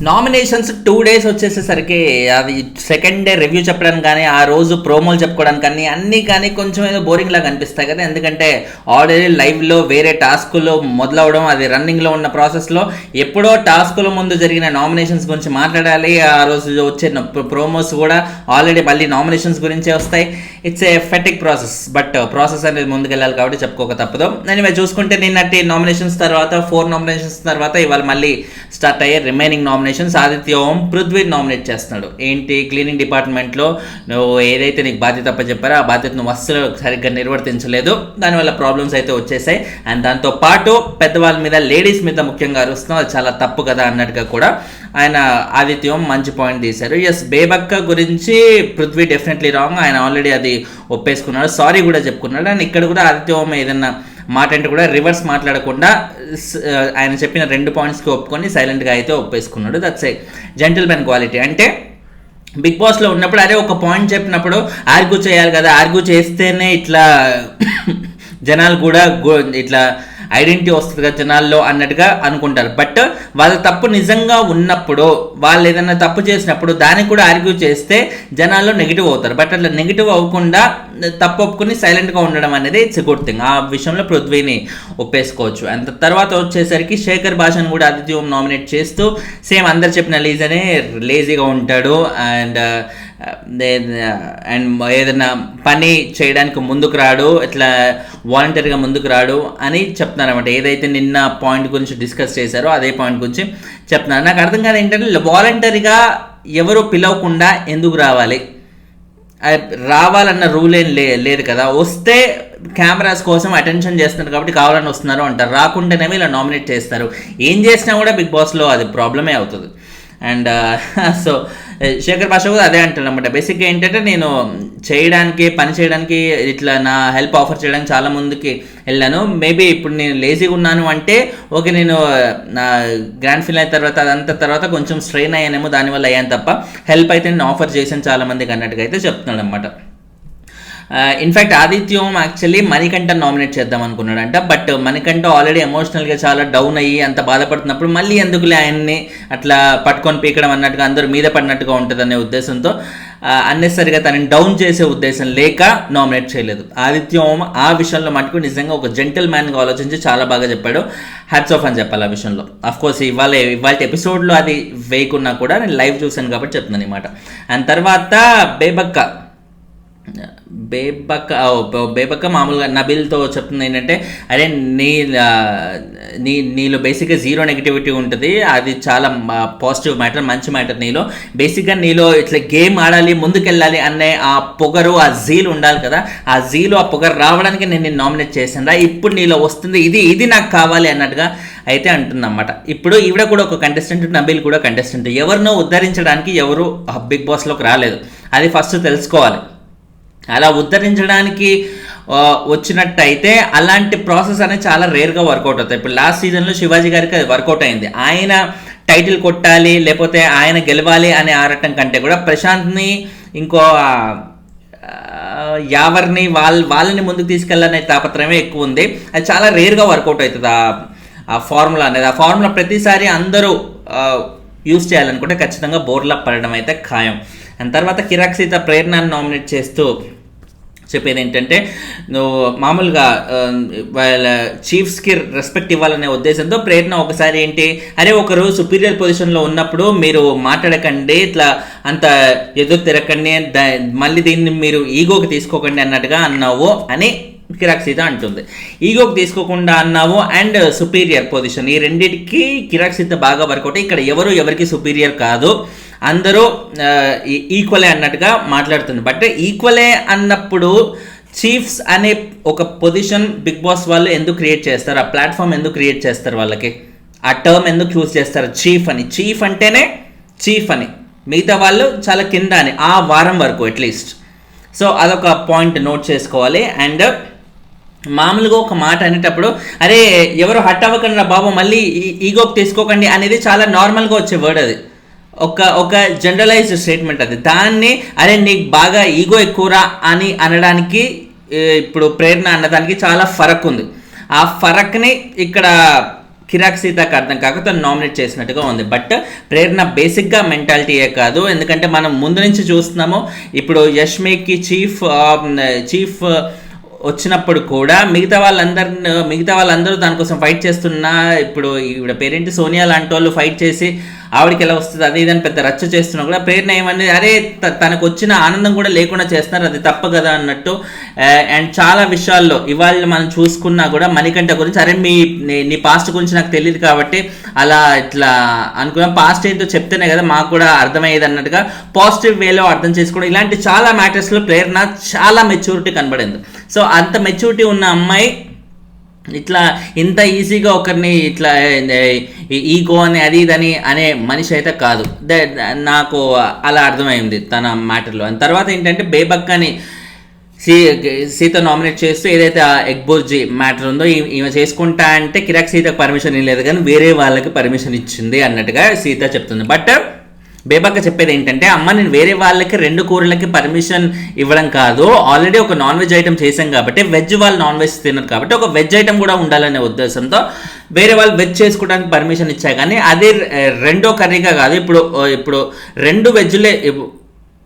Nominations 2 days వచ్చేసేసరికి అది second day review చెప్పడానికి కానీ ఆ రోజు ప్రోమోలు చెప్పుకోవడానికి కానీ అన్నీ కానీ కొంచెం ఏదో బోరింగ్ లాగా అనిపిస్తాయి కదా. ఎందుకంటే ఆల్రెడీ లైవ్లో వేరే టాస్కులు మొదలవడం, అది రన్నింగ్లో ఉన్న ప్రాసెస్లో ఎప్పుడో టాస్కుల ముందు జరిగిన నామినేషన్స్ గురించి మాట్లాడాలి. ఆ రోజు వచ్చే ప్రోమోస్ కూడా ఆల్రెడీ మళ్ళీ నామినేషన్స్ గురించే వస్తాయి. It's a hectic process. But process అనేది ముందుకెళ్ళాలి కాబట్టి చెప్పుకోక తప్పదు. నేను చూసుకుంటే నిన్నటి నామినేషన్స్ తర్వాత 4 నామినేషన్స్ తర్వాత ఇవాళ మళ్ళీ స్టార్ట్ అయ్యే రిమైనింగ్ నామినేషన్స్. ఆదిత్య ఓం పృథ్వీ నామినేట్ చేస్తున్నాడు. ఏంటి, క్లీనింగ్ డిపార్ట్మెంట్లో నువ్వు ఏదైతే నీకు బాధ్యత చెప్పారో ఆ బాధ్యత నువ్వు అస్సలు సరిగ్గా నిర్వర్తించలేదు, దానివల్ల ప్రాబ్లమ్స్ అయితే వచ్చేసాయి. అండ్ దాంతో పాటు పెద్దవాళ్ళ మీద, లేడీస్ మీద ముఖ్యంగా అరుస్తున్నావు, అది చాలా తప్పు కదా అన్నట్టుగా కూడా ఆయన ఆదిత్యం మంచి పాయింట్ తీశారు. ఎస్, బేబక్క గురించి పృథ్వీ డెఫినెట్లీ రాంగ్. ఆయన ఆల్రెడీ అది ఒప్పేసుకున్నాడు, సారీ కూడా చెప్పుకున్నాడు. అండ్ ఇక్కడ కూడా ఆదిత్యం ఏదన్నా మాట అంటే కూడా రివర్స్ మాట్లాడకుండా ఆయన చెప్పిన 2 పాయింట్స్కి ఒప్పుకొని సైలెంట్గా అయితే ఒప్పేసుకున్నాడు. That's a gentleman quality. అంటే బిగ్ బాస్లో ఉన్నప్పుడు అరే ఒక పాయింట్ చెప్పినప్పుడు ఆర్గ్యూ చేయాలి కదా, ఆర్గ్యూ చేస్తేనే ఇట్లా జనాలు కూడా ఇట్లా ఐడెంటిటీ వస్తుంది కదా జనాల్లో అన్నట్టుగా అనుకుంటారు. బట్ వాళ్ళ తప్పు నిజంగా ఉన్నప్పుడు, వాళ్ళు ఏదైనా తప్పు చేసినప్పుడు దానికి కూడా ఆర్గ్యూ చేస్తే జనాల్లో నెగిటివ్ అవుతారు. బట్ అట్లా నెగిటివ్ అవ్వకుండా తప్పు ఒప్పుకుని సైలెంట్గా ఉండడం అనేది ఇట్స్ ఎ గుడ్ థింగ్. ఆ విషయంలో పృథ్వీని ఒప్పేసుకోవచ్చు. అంత తర్వాత వచ్చేసరికి శేఖర్ భాషను కూడా ఆదిత్యం నామినేట్ చేస్తూ సేమ్ అందరు చెప్పిన లీజనే లేజీగా ఉంటాడు అండ్ ఏదైనా పని చేయడానికి ముందుకు రాడు, ఇట్లా వాలంటరీగా ముందుకు రాడు అని చెప్తున్నారు అనమాట. ఏదైతే నిన్న పాయింట్ గురించి డిస్కస్ చేశారో అదే పాయింట్ గురించి చెప్తున్నారు. నాకు అర్థం కాదు ఏంటంటే వాలంటరీగా ఎవరు పిలవకుండా ఎందుకు రావాలి, రావాలన్న రూల్ ఏం లేదు కదా. వస్తే కెమెరాస్ కోసం అటెన్షన్ చేస్తున్నారు కాబట్టి కావాలని వస్తున్నారు అంటారు, రాకుండానేమో ఇలా నామినేట్ చేస్తారు. ఏం చేసినా కూడా బిగ్ బాస్లో అది ప్రాబ్లమే అవుతుంది. అండ్ సో శేఖర్ భాష కూడా అదే అంటాడు అనమాట. బేసిక్గా ఏంటంటే నేను పని చేయడానికి ఇట్లా నా హెల్ప్ ఆఫర్ చేయడానికి చాలా ముందుకి వెళ్ళాను. మేబీ ఇప్పుడు నేను లేజీగా ఉన్నాను అంటే ఓకే, నేను నా గ్రాండ్ ఫినాలే తర్వాత అదంతా తర్వాత కొంచెం స్ట్రెయిన్ అయ్యానేమో, దానివల్ల అయ్యాను తప్ప హెల్ప్ అయితే నేను ఆఫర్ చేశాను చాలా మందికి అన్నట్టుగా అయితే చెప్తున్నాడు అనమాట. ఇన్ఫ్యాక్ట్ ఆదిత్యం యాక్చువల్లీ మణికంఠ నామినేట్ చేద్దాం అనుకున్నాడంట. బట్ మణికంఠ ఆల్రెడీ ఎమోషనల్గా చాలా డౌన్ అయ్యి అంత బాధపడుతున్నప్పుడు మళ్ళీ ఎందుకులే ఆయన్ని అట్లా పట్టుకొని పీకడం అన్నట్టుగా అందరూ మీద పడినట్టుగా ఉంటుంది అనే ఉద్దేశంతో అన్నెసరిగా తనని డౌన్ చేసే ఉద్దేశం లేక నామినేట్ చేయలేదు. ఆదిత్యం ఆ విషయంలో మటుకు నిజంగా ఒక జెంటిల్ మ్యాన్గా ఆలోచించి చాలా బాగా చెప్పాడు. హ్యాట్స్ ఆఫ్ అని చెప్పాలి ఆ విషయంలో. అఫ్కోర్స్ ఇవాళ ఎపిసోడ్లో అది వేయకున్నా కూడా నేను లైవ్ చూశాను కాబట్టి చెప్తున్నాను అనమాట. అండ్ తర్వాత బేబక్క మామూలుగా నబిల్తో చెప్తుంది ఏంటంటే అరే నీలో బేసిక్గా జీరో నెగిటివిటీ ఉంటుంది, అది చాలా పాజిటివ్ మ్యాటర్, మంచి మ్యాటర్. బేసిక్గా నీలో ఇట్లా గేమ్ ఆడాలి, ముందుకెళ్ళాలి అనే ఆ పొగరు, ఆ జీల్ ఉండాలి కదా. ఆ జీలు, ఆ పొగరు రావడానికి నేను నామినేట్ చేశాను. ఇప్పుడు నీలో వస్తుంది, ఇది నాకు కావాలి అన్నట్టుగా అయితే అంటుందన్నమాట. ఇప్పుడు ఈవిడ కూడా ఒక కంటెస్టెంట్, నబిల్ కూడా కంటెస్టెంట్. ఎవరినో ఉద్ధరించడానికి ఎవరు బిగ్ బాస్లోకి రాలేదు, అది ఫస్ట్ తెలుసుకోవాలి. అలా ఉద్ధరించడానికి వచ్చినట్టయితే అలాంటి ప్రాసెస్ అనేది చాలా రేర్గా వర్కౌట్ అవుతాయి. ఇప్పుడు లాస్ట్ సీజన్లో శివాజీ గారికి అది వర్కౌట్ అయింది. ఆయన టైటిల్ కొట్టాలి లేకపోతే ఆయన గెలవాలి అనే ఆడటం కంటే కూడా ప్రశాంత్ని ఇంకో యావర్ని వాళ్ళని ముందుకు తీసుకెళ్ళాలనే తాపత్రమే ఎక్కువ ఉంది. అది చాలా రేర్గా వర్కౌట్ అవుతుంది ఆ ఫార్ములా అనేది. ఆ ఫార్ములా ప్రతిసారి అందరూ యూజ్ చేయాలనుకుంటే ఖచ్చితంగా బోర్లా పడడం అయితే ఖాయం. అండ్ తర్వాత కిరాక్ సీత ప్రేరణను నామినేట్ చేస్తూ చెప్పేది ఏంటంటే నువ్వు మామూలుగా వాళ్ళ చీఫ్స్కి రెస్పెక్ట్ ఇవ్వాలనే ఉద్దేశంతో ప్రేరణ ఒకసారి ఏంటి అరే ఒకరు సుపీరియర్ పొజిషన్లో ఉన్నప్పుడు మీరు మాట్లాడకండి, ఇట్లా అంత ఎదురు తిరగకండి, మళ్ళీ దీన్ని మీరు ఈగోకి తీసుకోకండి అన్నట్టుగా అన్నావు అని కిరాక్ సీత అంటుంది. ఈగోకి తీసుకోకుండా అన్నావు అండ్ సుపీరియర్ పొజిషన్, ఈ రెండింటికి కిరాక్ సీత బాగా వర్కౌట్. ఇక్కడ ఎవరికి సుపీరియర్ కాదు, అందరూ ఈక్వలే అన్నట్టుగా మాట్లాడుతుంది. బట్ ఈక్వలే అన్నప్పుడు చీఫ్స్ అనే ఒక పొజిషన్ బిగ్ బాస్ వాళ్ళు ఎందుకు క్రియేట్ చేస్తారు, ఆ ప్లాట్ఫామ్ ఎందుకు క్రియేట్ చేస్తారు, వాళ్ళకి ఆ టర్మ్ ఎందుకు చూస్ చేస్తారు చీఫ్ అని. చీఫ్ అంటేనే చీఫ్ అని, మిగతా వాళ్ళు చాలా కింద అని ఆ వారం వరకు అట్లీస్ట్. సో అదొక పాయింట్ నోట్ చేసుకోవాలి. అండ్ మామూలుగా ఒక మాట అనేటప్పుడు అరే ఎవరు హట్ అవ్వకండి రా బాబు, మళ్ళీ ఈగోకి తీసుకోకండి అనేది చాలా నార్మల్గా వచ్చే వర్డ్. అది ఒక జనరలైజ్డ్ స్టేట్మెంట్. అది దాన్ని అరే నీకు బాగా ఈగో ఎక్కువరా అని అనడానికి ఇప్పుడు ప్రేరణ అన్నదానికి చాలా ఫరక్ ఉంది. ఆ ఫరక్ని ఇక్కడ కిరాక్ సీతకు అర్థం కాక తను నామినేట్ చేసినట్టుగా ఉంది. బట్ ప్రేరణ బేసిక్గా మెంటాలిటీయే కాదు, ఎందుకంటే మనం ముందు నుంచి చూస్తున్నాము. ఇప్పుడు యష్మికి చీఫ్ వచ్చినప్పుడు కూడా మిగతా వాళ్ళందరూ దానికోసం ఫైట్ చేస్తున్నా, ఇప్పుడు ఈవిడ పేరేంటి సోనియా లాంటి వాళ్ళు ఫైట్ చేసి ఆవిడకి ఎలా వస్తుంది అది ఇదని పెద్ద రచ్చ చేస్తున్నా కూడా ప్రేరణ ఏమనేది అరే తనకు వచ్చిన ఆనందం కూడా లేకుండా చేస్తున్నారు, అది తప్ప కదా అన్నట్టు. అండ్ చాలా విషయాల్లో ఇవాళ మనం చూసుకున్నా కూడా మణికంఠ గురించి అరే నీ పాస్ట్ గురించి నాకు తెలియదు కాబట్టి అలా ఇట్లా అనుకున్నాం, పాస్ట్ ఏంటో చెప్తేనే కదా మాకు కూడా అర్థమయ్యేది అన్నట్టుగా పాజిటివ్ వేలో అర్థం చేసుకోవడం, ఇలాంటి చాలా మ్యాటర్స్లో ప్రేరణ చాలా మెచ్యూరిటీ కనబడింది. సో అంత మెచ్యూరిటీ ఉన్న అమ్మాయి ఇట్లా ఇంత ఈజీగా ఒకరిని ఇట్లా ఈగో అని అది ఇదని అనే మనిషి అయితే కాదు. నాకు అలా అర్థమైంది తన మ్యాటర్లో. అండ్ తర్వాత ఏంటంటే బేబక్కని సీత నామినేట్ చేస్తూ ఏదైతే ఆ ఎగ్ బుర్జీ మ్యాటర్ ఉందో ఈమె చేసుకుంటా అంటే కిరాక్ సీతకు పర్మిషన్ ఇవ్వలేదు కానీ వేరే వాళ్ళకి పర్మిషన్ ఇచ్చింది అన్నట్టుగా సీత చెప్తుంది. బట్ బేబక్క చెప్పేది ఏంటంటే అమ్మ నేను వేరే వాళ్ళకి 2 కూరలకి పర్మిషన్ ఇవ్వడం కాదు, ఆల్రెడీ ఒక నాన్ వెజ్ ఐటమ్ చేశాం కాబట్టి వెజ్ వాళ్ళు నాన్ వెజ్ తిన్నారు కాబట్టి ఒక వెజ్ ఐటమ్ కూడా ఉండాలనే ఉద్దేశంతో వేరే వాళ్ళు వెజ్ చేసుకోవడానికి పర్మిషన్ ఇచ్చాయి. కానీ అదే రెండో కర్రీగా కాదు. ఇప్పుడు 2 వెజ్లే,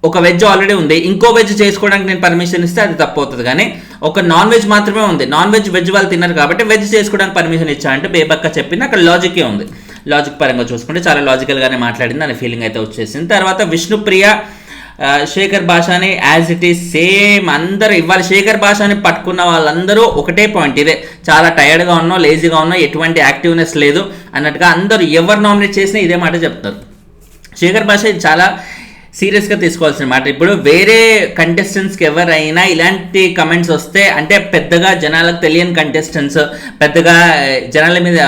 ఒక వెజ్ ఆల్రెడీ ఉంది, ఇంకో వెజ్ చేసుకోవడానికి నేను పర్మిషన్ ఇస్తే అది తప్పు అవుతుంది. కానీ ఒక నాన్ వెజ్ మాత్రమే ఉంది, నాన్ వెజ్ వాళ్ళు తిన్నారు కాబట్టి వెజ్ చేసుకోవడానికి పర్మిషన్ ఇచ్చా అంటే బేబక్క చెప్పింది అక్కడ లాజికే ఉంది. లాజిక్ పరంగా చూసుకుంటే చాలా లాజికల్గానే మాట్లాడింది అనే ఫీలింగ్ అయితే వచ్చేసింది. తర్వాత విష్ణుప్రియ శేఖర్ భాషని యాజ్ ఇట్ ఈస్ సేమ్ అందరూ ఇవాళ శేఖర్ భాషని పట్టుకున్న వాళ్ళందరూ ఒకటే పాయింట్, ఇదే చాలా టైర్డ్గా ఉన్నాం, లేజీగా ఉన్నాం, ఎటువంటి యాక్టివ్నెస్ లేదు అన్నట్టుగా అందరూ ఎవరు నామినేట్ చేసినా ఇదే మాట చెప్తారు. శేఖర్ భాష ఇది చాలా సీరియస్గా తీసుకోవాల్సిన మాట. ఇప్పుడు వేరే కంటెస్టెంట్స్కి ఎవరైనా ఇలాంటి కమెంట్స్ వస్తే అంటే పెద్దగా జనాలకు తెలియని కంటెస్టెంట్స్, పెద్దగా జనాల మీద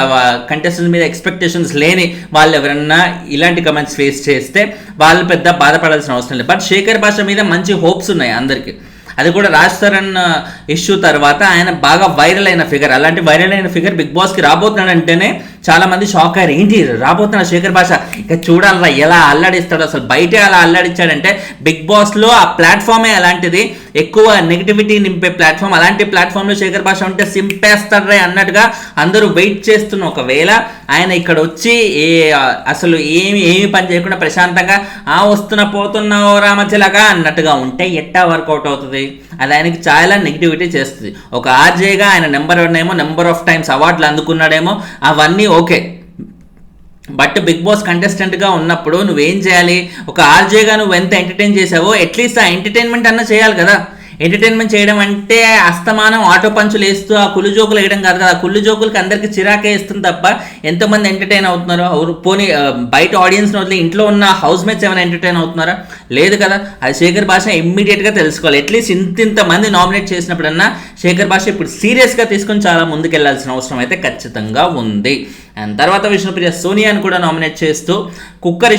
కంటెస్టెంట్స్ మీద ఎక్స్పెక్టేషన్స్ లేని వాళ్ళు ఎవరన్నా ఇలాంటి కమెంట్స్ ఫేస్ చేస్తే వాళ్ళు పెద్ద బాధపడాల్సిన అవసరం లేదు. బట్ శేఖర్ భాష మీద మంచి హోప్స్ ఉన్నాయి అందరికీ. అది కూడా రాజ్ తరుణ్ ఇష్యూ తర్వాత ఆయన బాగా వైరల్ అయిన ఫిగర్, అలాంటి వైరల్ అయిన ఫిగర్ బిగ్ బాస్కి రాబోతున్నాడు అంటేనే చాలా మంది షాక్ అయ్యారు, ఏంటి రాబోతున్న శేఖర్ భాష ఇక చూడాలరా ఎలా అల్లాడిస్తాడు, అసలు బయటే అలా అల్లాడిచ్చాడంటే బిగ్ బాస్లో ఆ ప్లాట్ఫామే అలాంటిది, ఎక్కువ నెగిటివిటీ నింపే ప్లాట్ఫామ్, అలాంటి ప్లాట్ఫామ్లో శేఖర్ భాష ఉంటే సింపేస్తాడ్రే అన్నట్టుగా అందరూ వెయిట్ చేస్తున్న ఒకవేళ ఆయన ఇక్కడ వచ్చి అసలు ఏమి పని చేయకుండా ప్రశాంతంగా వస్తున్నా పోతున్నావు రామచిలగా అన్నట్టుగా ఉంటే ఎట్టా వర్కౌట్ అవుతుంది? అది ఆయనకి చాలా నెగిటివిటీ చేస్తుంది. ఒక ఆర్జేగా ఆయన నెంబర్ ఆఫ్ టైమ్స్ అవార్డులు అందుకున్నాడేమో, అవన్నీ ఓకే. బట్ బిగ్ బాస్ కంటెస్టెంట్గా ఉన్నప్పుడు నువ్వేం చేయాలి? ఒక ఆర్జేగా నువ్వు ఎంత ఎంటర్టైన్ చేసావో అట్లీస్ట్ ఆ ఎంటర్టైన్మెంట్ అన్నా చేయాలి కదా. ఎంటర్టైన్మెంట్ చేయడం అంటే అస్తమానం ఆటో పంచులు వేస్తూ ఆ కుళ్ళు జోకులు వేయడం కాదు కదా. ఆ కుళ్ళు జోకులకి అందరికీ చిరాకే ఇస్తుంది తప్ప ఎంతమంది ఎంటర్టైన్ అవుతున్నారు? పోనీ బయట ఆడియన్స్ వదిలి ఇంట్లో ఉన్న హౌస్ మేట్స్ ఏమైనా ఎంటర్టైన్ అవుతున్నారా? లేదు కదా. అది శేఖర్ భాష ఇమ్మీడియట్గా తెలుసుకోవాలి. అట్లీస్ట్ ఇంతమంది నామినేట్ చేసినప్పుడన్నా శేఖర్ భాష ఇప్పుడు సీరియస్గా తీసుకొని చాలా ముందుకెళ్లాల్సిన అవసరం అయితే ఖచ్చితంగా ఉంది. అండ్ తర్వాత విష్ణుప్రియ సోనియాని కూడా నామినేట్ చేస్తూ కుక్కర్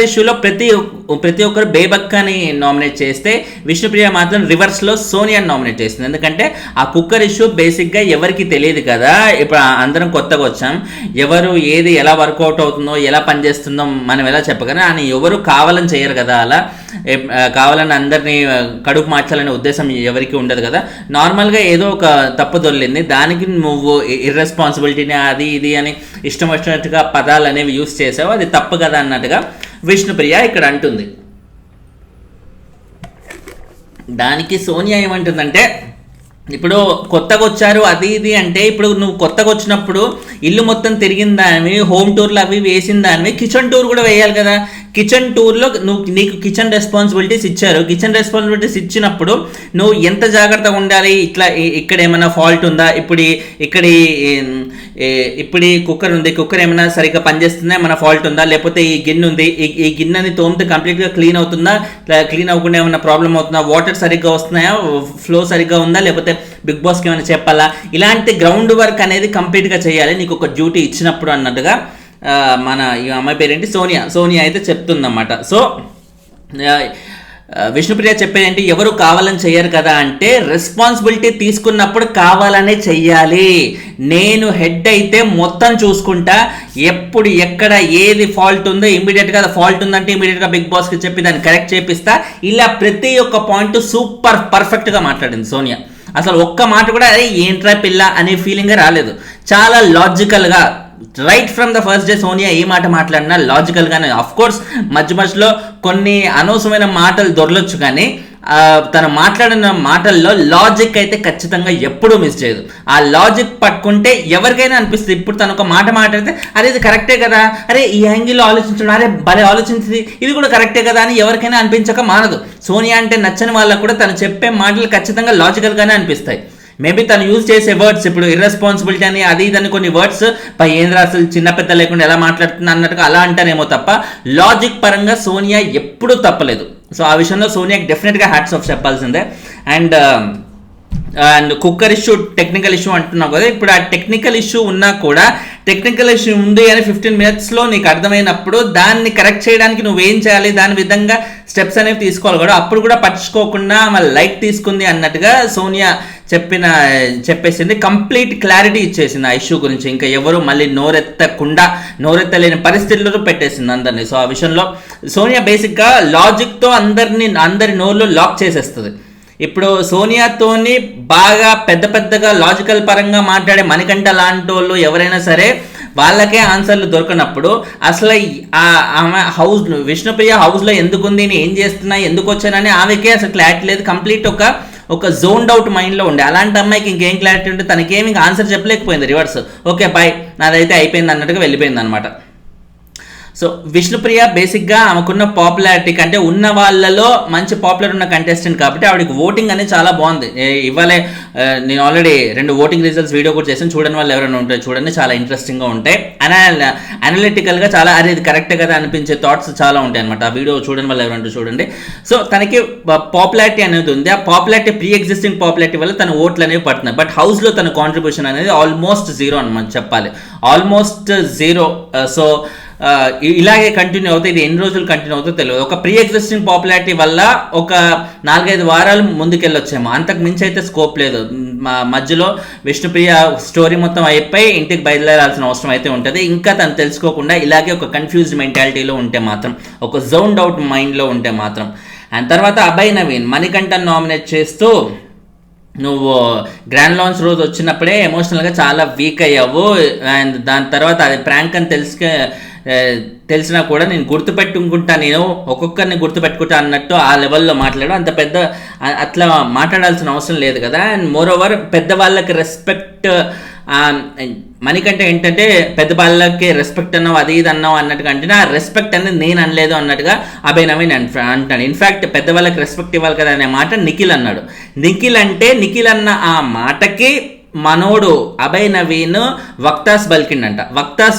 ఇష్యూలో ప్రతి ఒక్కరు బేబక్కని నామినేట్ చేస్తే విష్ణుప్రియ మాత్రం రివర్స్లో సోనియాని నామినేట్ చేస్తుంది. ఎందుకంటే ఆ కుక్కర్ ఇష్యూ బేసిక్గా ఎవరికి తెలియదు కదా. ఇప్పుడు అందరం కొత్తగా వచ్చాం, ఎవరు ఏది ఎలా వర్కౌట్ అవుతుందో ఎలా పనిచేస్తుందో మనం ఎలా చెప్పగలం అని ఎవరు కావాలని చేయరు కదా. అలా కావాలని అందరినీ కడుపు మార్చాలనే ఉద్దేశం ఎవరికి ఉండదు కదా. నార్మల్గా ఏదో ఒక తప్పు దొల్లింది, దానికి నువ్వు ఇర్రెస్పాన్సిబిలిటీని అది ఇది అని ఇష్టం వచ్చినట్టుగా పదాలు అనేవి యూస్ చేసావు, అది తప్పు కదా అన్నట్టుగా విష్ణుప్రియ ఇక్కడ అంటుంది. దానికి సోనియా ఏమంటుందంటే ఇప్పుడు కొత్తగా వచ్చారు అది ఇది అంటే, ఇప్పుడు నువ్వు కొత్తగా వచ్చినప్పుడు ఇల్లు మొత్తం తిరిగిన దానివి, హోమ్ టూర్లు అవి వేసిన దానివి, కిచెన్ టూర్ కూడా వేయాలి కదా. కిచెన్ టూర్లో నీకు కిచెన్ రెస్పాన్సిబిలిటీస్ ఇచ్చారు. కిచెన్ రెస్పాన్సిబిలిటీస్ ఇచ్చినప్పుడు నువ్వు ఎంత జాగ్రత్తగా ఉండాలి? ఇక్కడ ఏమైనా ఫాల్ట్ ఉందా? ఇప్పుడు కుక్కర్ ఉంది, కుక్కర్ ఏమైనా సరిగ్గా పనిచేస్తుందా, ఏమైనా ఫాల్ట్ ఉందా? లేకపోతే ఈ గిన్నె ఉంది, ఈ గిన్నెని తోమితే కంప్లీట్గా క్లీన్ అవుతుందా, క్లీన్ అవ్వకుండా ఏమైనా ప్రాబ్లం అవుతుందా, వాటర్ సరిగ్గా వస్తున్నాయా, ఫ్లో సరిగ్గా ఉందా, లేకపోతే బిగ్ బాస్కి ఏమైనా చెప్పాలా? ఇలాంటి గ్రౌండ్ వర్క్ అనేది కంప్లీట్గా చేయాలి నీకు ఒక డ్యూటీ ఇచ్చినప్పుడు అన్నట్టుగా మన ఈ అమ్మాయి పేరేంటి సోనియా అయితే చెప్తుందన్నమాట. సో విష్ణుప్రియ చెప్పేదేంటి, ఎవరు కావాలని చెయ్యరు కదా అంటే రెస్పాన్సిబిలిటీ తీసుకున్నప్పుడు కావాలనే చెయ్యాలి. నేను హెడ్ అయితే మొత్తం చూసుకుంటా, ఎప్పుడు ఎక్కడ ఏది ఫాల్ట్ ఉందో ఇమీడియట్గా ఫాల్ట్ ఉందంటే ఇమీడియట్గా బిగ్ బాస్కి చెప్పి దాన్ని కరెక్ట్ చేపిస్తా. ఇలా ప్రతి ఒక్క పాయింట్ సూపర్ పర్ఫెక్ట్గా మాట్లాడింది సోనియా. అసలు ఒక్క మాట కూడా అదే ఏంట్రా పిల్ల అనే ఫీలింగే రాలేదు. చాలా లాజికల్గా right from the first day Sonia ఏ మాట మాట్లాడినా లాజికల్గానే, ఆఫ్ కోర్స్ మధ్యలో కొన్ని అనవసరమైన మాటలు దొరలొచ్చు, కానీ తను మాట్లాడిన మాటల్లో లాజిక్ అయితే ఖచ్చితంగా ఎప్పుడూ మిస్ చేయదు. ఆ లాజిక్ పట్టుకుంటే ఎవరికైనా అనిపిస్తుంది, ఇప్పుడు తను ఒక మాట మాట్లాడితే అరే ఇది కరెక్టే కదా, అరే ఈ యాంగిల్లో ఆలోచించడం, అరే భలే ఆలోచించింది, ఇది కూడా కరెక్టే కదా అని ఎవరికైనా అనిపించక మానదు. సోనియా అంటే నచ్చని వాళ్ళకు కూడా తను చెప్పే మాటలు ఖచ్చితంగా లాజికల్గానే అనిపిస్తాయి. మేబీ తను యూజ్ చేసే వర్డ్స్, ఇప్పుడు ఇర్రెస్పాన్సిబిలిటీ అని అది ఇదని కొన్ని వర్డ్స్ ఏంద్ర అసలు చిన్న పెద్ద లేకుండా ఎలా మాట్లాడుతుంది అన్నట్టుగా అలా అంటారేమో తప్ప లాజిక్ పరంగా సోనియా ఎప్పుడూ తప్పలేదు. సో ఆ విషయంలో సోనియాకి డెఫినెట్గా హ్యాట్స్ ఆఫ్ చెప్పాల్సిందే. And cooker issue technical issue అంటున్నావు కదా, ఇప్పుడు ఆ టెక్నికల్ ఇష్యూ ఉన్నా కూడా టెక్నికల్ ఇష్యూ ఉంది అని 15 minutesలో నీకు అర్థమైనప్పుడు దాన్ని కరెక్ట్ చేయడానికి నువ్వేం చేయాలి, దాని విధంగా స్టెప్స్ అనేవి తీసుకోవాలి కూడా. అప్పుడు కూడా పట్టించుకోకుండా మళ్ళీ లైట్ తీసుకుంది అన్నట్టుగా సోనియా చెప్పేసింది, కంప్లీట్ క్లారిటీ ఇచ్చేసింది ఆ ఇష్యూ గురించి. ఇంకా ఎవరు మళ్ళీ నోరెత్తలేని పరిస్థితుల్లో పెట్టేసింది అందరినీ. సో ఆ విషయంలో సోనియా బేసిక్గా లాజిక్తో అందరి నోర్లు లాక్ చేసేస్తుంది. ఇప్పుడు సోనియాతోని బాగా పెద్దగా లాజికల్ పరంగా మాట్లాడే మణికంఠ లాంటి వాళ్ళు ఎవరైనా సరే వాళ్ళకే ఆన్సర్లు దొరకనప్పుడు అసలు ఆమె విష్ణుప్రియ హౌస్లో ఎందుకుంది, నేను ఏం చేస్తున్నా, ఎందుకు వచ్చానని ఆమెకే అసలు క్లారిటీ లేదు. కంప్లీట్ ఒక జోన్డ్ అవుట్ మైండ్లో ఉండే అలాంటి అమ్మాయికి ఇంకేం క్లారిటీ ఉంటే తనకేమి ఇంకా ఆన్సర్ చెప్పలేకపోయింది. రివర్స్ ఓకే బాయ్ నాదైతే అయిపోయింది అన్నట్టుగా వెళ్ళిపోయింది అనమాట. సో విష్ణుప్రియ బేసిక్గా ఆమెకున్న పాపులారిటీ కంటే ఉన్న వాళ్ళలో మంచి పాపులర్ ఉన్న కంటెస్టెంట్ కాబట్టి ఆవిడకి ఓటింగ్ అనేది చాలా బాగుంది. ఇవాళే నేను ఆల్రెడీ 2 ఓటింగ్ రిజల్ట్స్ వీడియో కూడా చేసాను, చూడని వాళ్ళు ఎవరైనా ఉంటాయి చూడండి, చాలా ఇంట్రెస్టింగ్గా ఉంటాయి. అనలిటికల్గా చాలా అరే ఇది కరెక్టే కదా అనిపించే థాట్స్ చాలా ఉంటాయి అనమాట. ఆ వీడియో చూడని వాళ్ళు ఎవరైనా చూడండి. సో తనకి పాపులారిటీ అనేది ఉంది, ఆ పాపులారిటీ ప్రీ ఎగ్జిస్టింగ్ పాపులారిటీ వల్ల తన ఓట్లు అనేవి పడుతున్నాయి. బట్ హౌస్లో తన కాంట్రిబ్యూషన్ అనేది ఆల్మోస్ట్ జీరో అనమాట చెప్పాలి, ఆల్మోస్ట్ జీరో. సో ఇలాగే కంటిన్యూ అవుతుంది, ఇది ఎన్ని రోజులు కంటిన్యూ అవుతుందో తెలియదు. ఒక ప్రీ ఎగ్జిస్టింగ్ పాపులారిటీ వల్ల ఒక 4-5 వారాలు ముందుకెళ్ళొచ్చేమో, అంతకు మించి అయితే స్కోప్ లేదు. మధ్యలో విష్ణుప్రియ స్టోరీ మొత్తం అయిపోయి ఇంటికి బయలుదేరాల్సిన అవసరం అయితే ఉంటుంది. ఇంకా తను తెలుసుకోకుండా ఇలాగే ఒక కన్ఫ్యూజ్డ్ మెంటాలిటీలో ఉంటే మాత్రం, ఒక జోన్డ్ అవుట్ మైండ్లో ఉంటే మాత్రం. అండ్ తర్వాత అభయ్ నవీన్ మణికంఠన్ నామినేట్ చేస్తూ నువ్వు గ్రాండ్ లాంచ్ రోజు వచ్చినప్పుడే ఎమోషనల్గా చాలా వీక్ అయ్యావు, అండ్ దాని తర్వాత అది ప్రాంక్ అని తెలిసినా కూడా నేను గుర్తుపెట్టుకుంటా, నేను ఒక్కొక్కరిని గుర్తుపెట్టుకుంటా అన్నట్టు ఆ లెవెల్లో మాట్లాడు. అంత పెద్ద అట్లా మాట్లాడాల్సిన అవసరం లేదు కదా. అండ్ మోరోవర్ పెద్దవాళ్ళకి రెస్పెక్ట్, మణికంఠ ఏంటంటే పెద్దవాళ్ళకి రెస్పెక్ట్ అన్నావు అది ఇది అన్నావు అన్నట్టుగా అంటే ఆ రెస్పెక్ట్ అనేది నేను అనలేదు అన్నట్టుగా అభయ్ నవీన్ అంటాడు. ఇన్ఫ్యాక్ట్ పెద్దవాళ్ళకి రెస్పెక్ట్ ఇవ్వాలి కదా అనే మాట నిఖిల్ అన్నాడు. నిఖిల్ అన్న ఆ మాటకి మనోడు అభయ్ నవీన్ వక్తాస్ బలికిండంట. వక్తాస్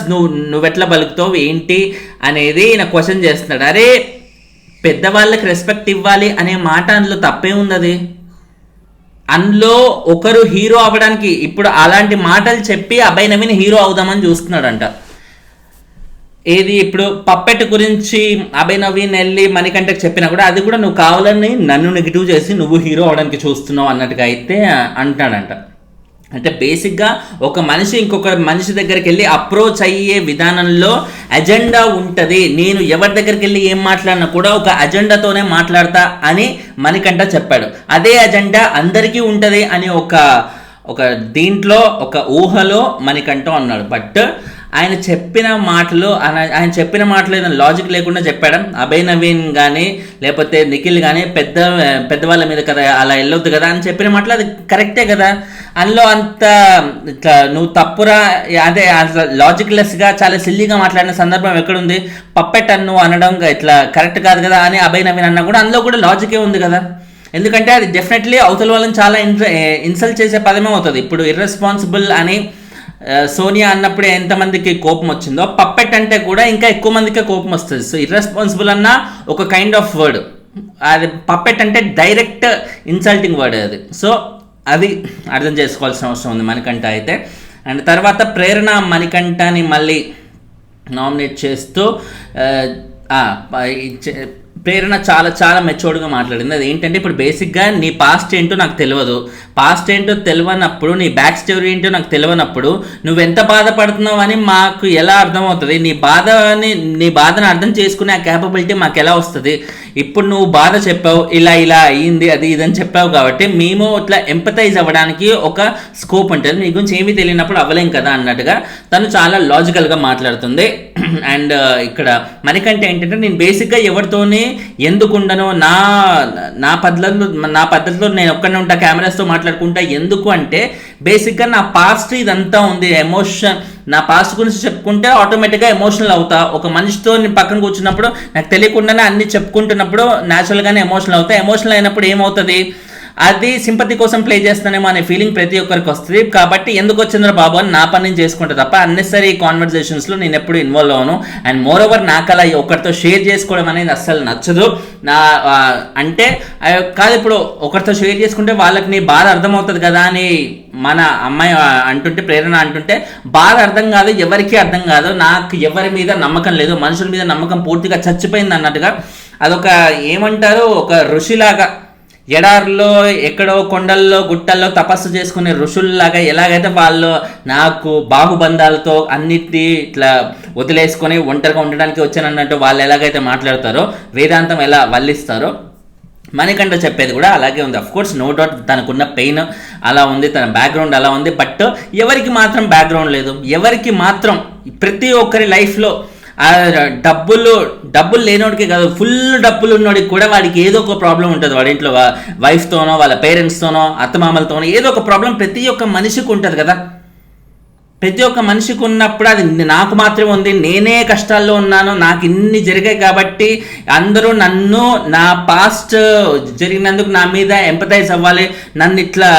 నువ్వెట్లా బలుకుతావు ఏంటి అనేది ఈయన క్వశ్చన్ చేస్తున్నాడు. అరే పెద్దవాళ్ళకి రెస్పెక్ట్ ఇవ్వాలి అనే మాట అందులో తప్పే ఉంది, అది అందులో ఒకరు హీరో అవ్వడానికి ఇప్పుడు అలాంటి మాటలు చెప్పి అభయ్ నవీన్ హీరో అవుదామని చూస్తున్నాడంట. ఏది ఇప్పుడు పప్పెట్ గురించి అభయ్ నవీన్ వెళ్ళి మణికంఠకి చెప్పినా కూడా అది కూడా నువ్వు కావాలని నన్ను నెగిటివ్ చేసి నువ్వు హీరో అవడానికి చూస్తున్నావు అన్నట్టుగా అయితే అంటాడంట. అంటే బేసిక్గా ఒక మనిషి ఇంకొక మనిషి దగ్గరికి వెళ్ళి అప్రోచ్ అయ్యే విధానంలో అజెండా ఉంటుంది. నేను ఎవరి దగ్గరికి వెళ్ళి ఏం మాట్లాడినా కూడా ఒక అజెండాతోనే మాట్లాడతా అని మణికంఠ చెప్పాడు. అదే అజెండా అందరికీ ఉంటుంది అని ఒక దీంట్లో ఒక ఊహలో మణికంఠ అన్నాడు. బట్ ఆయన చెప్పిన మాటలు ఏదైనా లాజిక్ లేకుండా చెప్పాడు. అభయ్ నవీన్ కానీ లేకపోతే నిఖిల్ కానీ పెద్దవాళ్ళ మీద కదా అలా వెళ్ళొద్దు కదా అని చెప్పిన మాటలు అది కరెక్టే కదా. అందులో అంత ఇట్లా నువ్వు తప్పురా అదే లాజిక్లెస్గా చాలా సిల్లీగా మాట్లాడిన సందర్భం ఎక్కడుంది? పప్పెట్ నువ్వు అనడం ఇట్లా కరెక్ట్ కాదు కదా అని అభయ్ నవీన్ అన్నా కూడా అందులో కూడా లాజికే ఉంది కదా. ఎందుకంటే అది డెఫినెట్లీ అవతల వాళ్ళని చాలా ఇన్సల్ట్ చేసే పదమే అవుతుంది. ఇప్పుడు ఇర్రెస్పాన్సిబుల్ అని సోనియా అన్నప్పుడు ఎంతమందికి కోపం వచ్చిందో పప్పెట్ అంటే కూడా ఇంకా ఎక్కువ మందికే కోపం వస్తుంది. సో ఇర్రెస్పాన్సిబుల్ అన్న ఒక కైండ్ ఆఫ్ వర్డ్, అది పప్పెట్ అంటే డైరెక్ట్ ఇన్సల్టింగ్ వర్డ్ అది. సో అది అర్థం చేసుకోవాల్సిన అవసరం ఉంది మణికంఠ అయితే. అండ్ తర్వాత ప్రేరణ మణికంఠని మళ్ళీ నామినేట్ చేస్తూ ప్రేరణ చాలా చాలా మెచ్యూర్డ్గా మాట్లాడింది. అది ఏంటంటే, ఇప్పుడు బేసిక్గా నీ పాస్ట్ ఏంటో నాకు తెలియదు, పాస్ట్ ఏంటో తెలియనప్పుడు, నీ బ్యాక్ స్టోరీ ఏంటో నాకు తెలియనప్పుడు నువ్వెంత బాధపడుతున్నావు అని మాకు ఎలా అర్థమవుతుంది? నీ బాధను అర్థం చేసుకునే ఆ క్యాపబిలిటీ మాకు ఎలా వస్తుంది? ఇప్పుడు నువ్వు బాధ చెప్పావు, ఇలా ఇలా అయ్యింది, అది ఇదని చెప్పావు కాబట్టి మేము ఇట్లా ఎంపథైజ్ అవ్వడానికి ఒక స్కోప్ ఉంటుంది. నీ గురించి ఏమీ తెలియనప్పుడు అవ్వలేం కదా అన్నట్టుగా తను చాలా లాజికల్గా మాట్లాడుతుంది. అండ్ ఇక్కడ మనకంటే ఏంటంటే, నేను బేసిక్గా ఎవరితోని ఎందుకు ఉండను, నా పద్ధతిలో నేను ఒక్కనే ఉంటా, కెమెరాస్తో మాట్లాడుకుంటా. ఎందుకు అంటే బేసిక్గా నా పాస్ట్ ఇదంతా ఉంది. ఎమోషన్, నా పాస్ట్ గురించి చెప్పుకుంటే ఆటోమేటిక్గా ఎమోషనల్ అవుతా. ఒక మనిషితో నేను పక్కన కూర్చున్నప్పుడు నాకు తెలియకుండానే అన్ని చెప్పుకుంటున్నప్పుడు న్యాచురల్గానే ఎమోషనల్ అవుతా. ఎమోషనల్ అయినప్పుడు ఏమవుతుంది, అది సింపతి కోసం ప్లే చేస్తానేమో అనే ఫీలింగ్ ప్రతి ఒక్కరికి వస్తుంది. కాబట్టి ఎందుకు వచ్చిందో బాబు అని నా పని నేను చేసుకుంటా తప్ప అన్నెసరీ కాన్వర్జేషన్స్లో నేను ఎప్పుడు ఇన్వాల్వ్ అవ్వను. అండ్ మోర్ ఓవర్ నాకు అలా ఒకరితో షేర్ చేసుకోవడం అనేది అస్సలు నచ్చదు. అంటే కాదు, ఇప్పుడు ఒకరితో షేర్ చేసుకుంటే వాళ్ళకి నీ బాధ అర్థమవుతుంది కదా అని మన అమ్మాయి అంటుంటే, ప్రేరణ అంటుంటే, బాధ అర్థం కాదు, ఎవరికీ అర్థం కాదు. నాకు ఎవరి మీద నమ్మకం లేదు, మనుషుల మీద నమ్మకం పూర్తిగా చచ్చిపోయింది అన్నట్టుగా. అదొక ఏమంటారు, ఒక ఋషిలాగా ఎడారిలో ఎక్కడో కొండల్లో గుట్టల్లో తపస్సు చేసుకునే ఋషుల్లాగా ఎలాగైతే వాళ్ళు నాకు బాహుబంధాలతో అన్నిటి ఇట్లా వదిలేసుకొని ఒంటరిగా ఉండడానికి వచ్చానన్నట్టు వాళ్ళు ఎలాగైతే మాట్లాడతారో, వేదాంతం ఎలా వల్లిస్తారో, మణికంఠ చెప్పేది కూడా అలాగే ఉంది. అఫ్కోర్స్ నో డౌట్ తనకున్న పెయిన్ అలా ఉంది, తన బ్యాక్గ్రౌండ్ అలా ఉంది. బట్ ఎవరికి మాత్రం బ్యాక్గ్రౌండ్ లేదు, ఎవరికి మాత్రం ప్రతి ఒక్కరి లైఫ్లో డబ్బులు లేనోడికి కాదు, ఫుల్ డబ్బులు ఉన్నోడికి కూడా వాడికి ఏదో ఒక ప్రాబ్లం ఉంటుంది. వాడి ఇంట్లో వైఫ్తోనో, వాళ్ళ పేరెంట్స్తోనో, అత్తమామలతోనో ఏదో ఒక ప్రాబ్లం ప్రతి ఒక్క మనిషికి ఉంటుంది కదా. ప్రతి ఒక్క మనిషికి ఉన్నప్పుడు అది నాకు మాత్రమే ఉంది, నేనే కష్టాల్లో ఉన్నాను, నాకు ఇన్ని జరిగాయి కాబట్టి అందరూ నన్ను, నా పాస్ట్ జరిగినందుకు నా మీద ఎంపథైజ్ అవ్వాలి, నన్ను ఇట్లా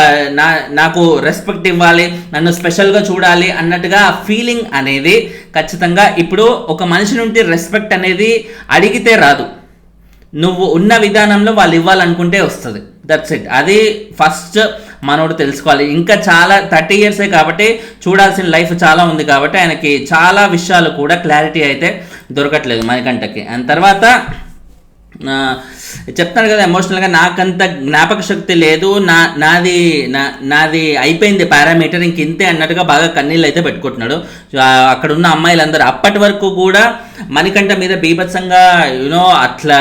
నాకు రెస్పెక్ట్ ఇవ్వాలి, నన్ను స్పెషల్గా చూడాలి అన్నట్టుగా ఆ ఫీలింగ్ అనేది ఖచ్చితంగా ఇప్పుడు ఒక మనిషి నుండి రెస్పెక్ట్ అనేది అడిగితే రాదు, నువ్వు ఉన్న విధానంలో వాళ్ళు ఇవ్వాలనుకుంటే వస్తుంది. That's it. అది ఫస్ట్ మనోడు తెలుసుకోవాలి. ఇంకా చాలా 30 years కాబట్టి చూడాల్సిన లైఫ్ చాలా ఉంది కాబట్టి ఆయనకి చాలా విషయాలు కూడా క్లారిటీ అయితే దొరకట్లేదు మణికంఠకి. అండ్ తర్వాత చెప్తాను కదా, ఎమోషనల్గా నాకంత జ్ఞాపక శక్తి లేదు, నాది అయిపోయింది పారామీటర్, ఇంక ఇంతే అన్నట్టుగా బాగా కన్నీళ్ళు అయితే పెట్టుకుంటున్నాడు. అక్కడ ఉన్న అమ్మాయిలందరూ అప్పటి వరకు కూడా మణికంఠ మీద బీభత్సంగా అట్లా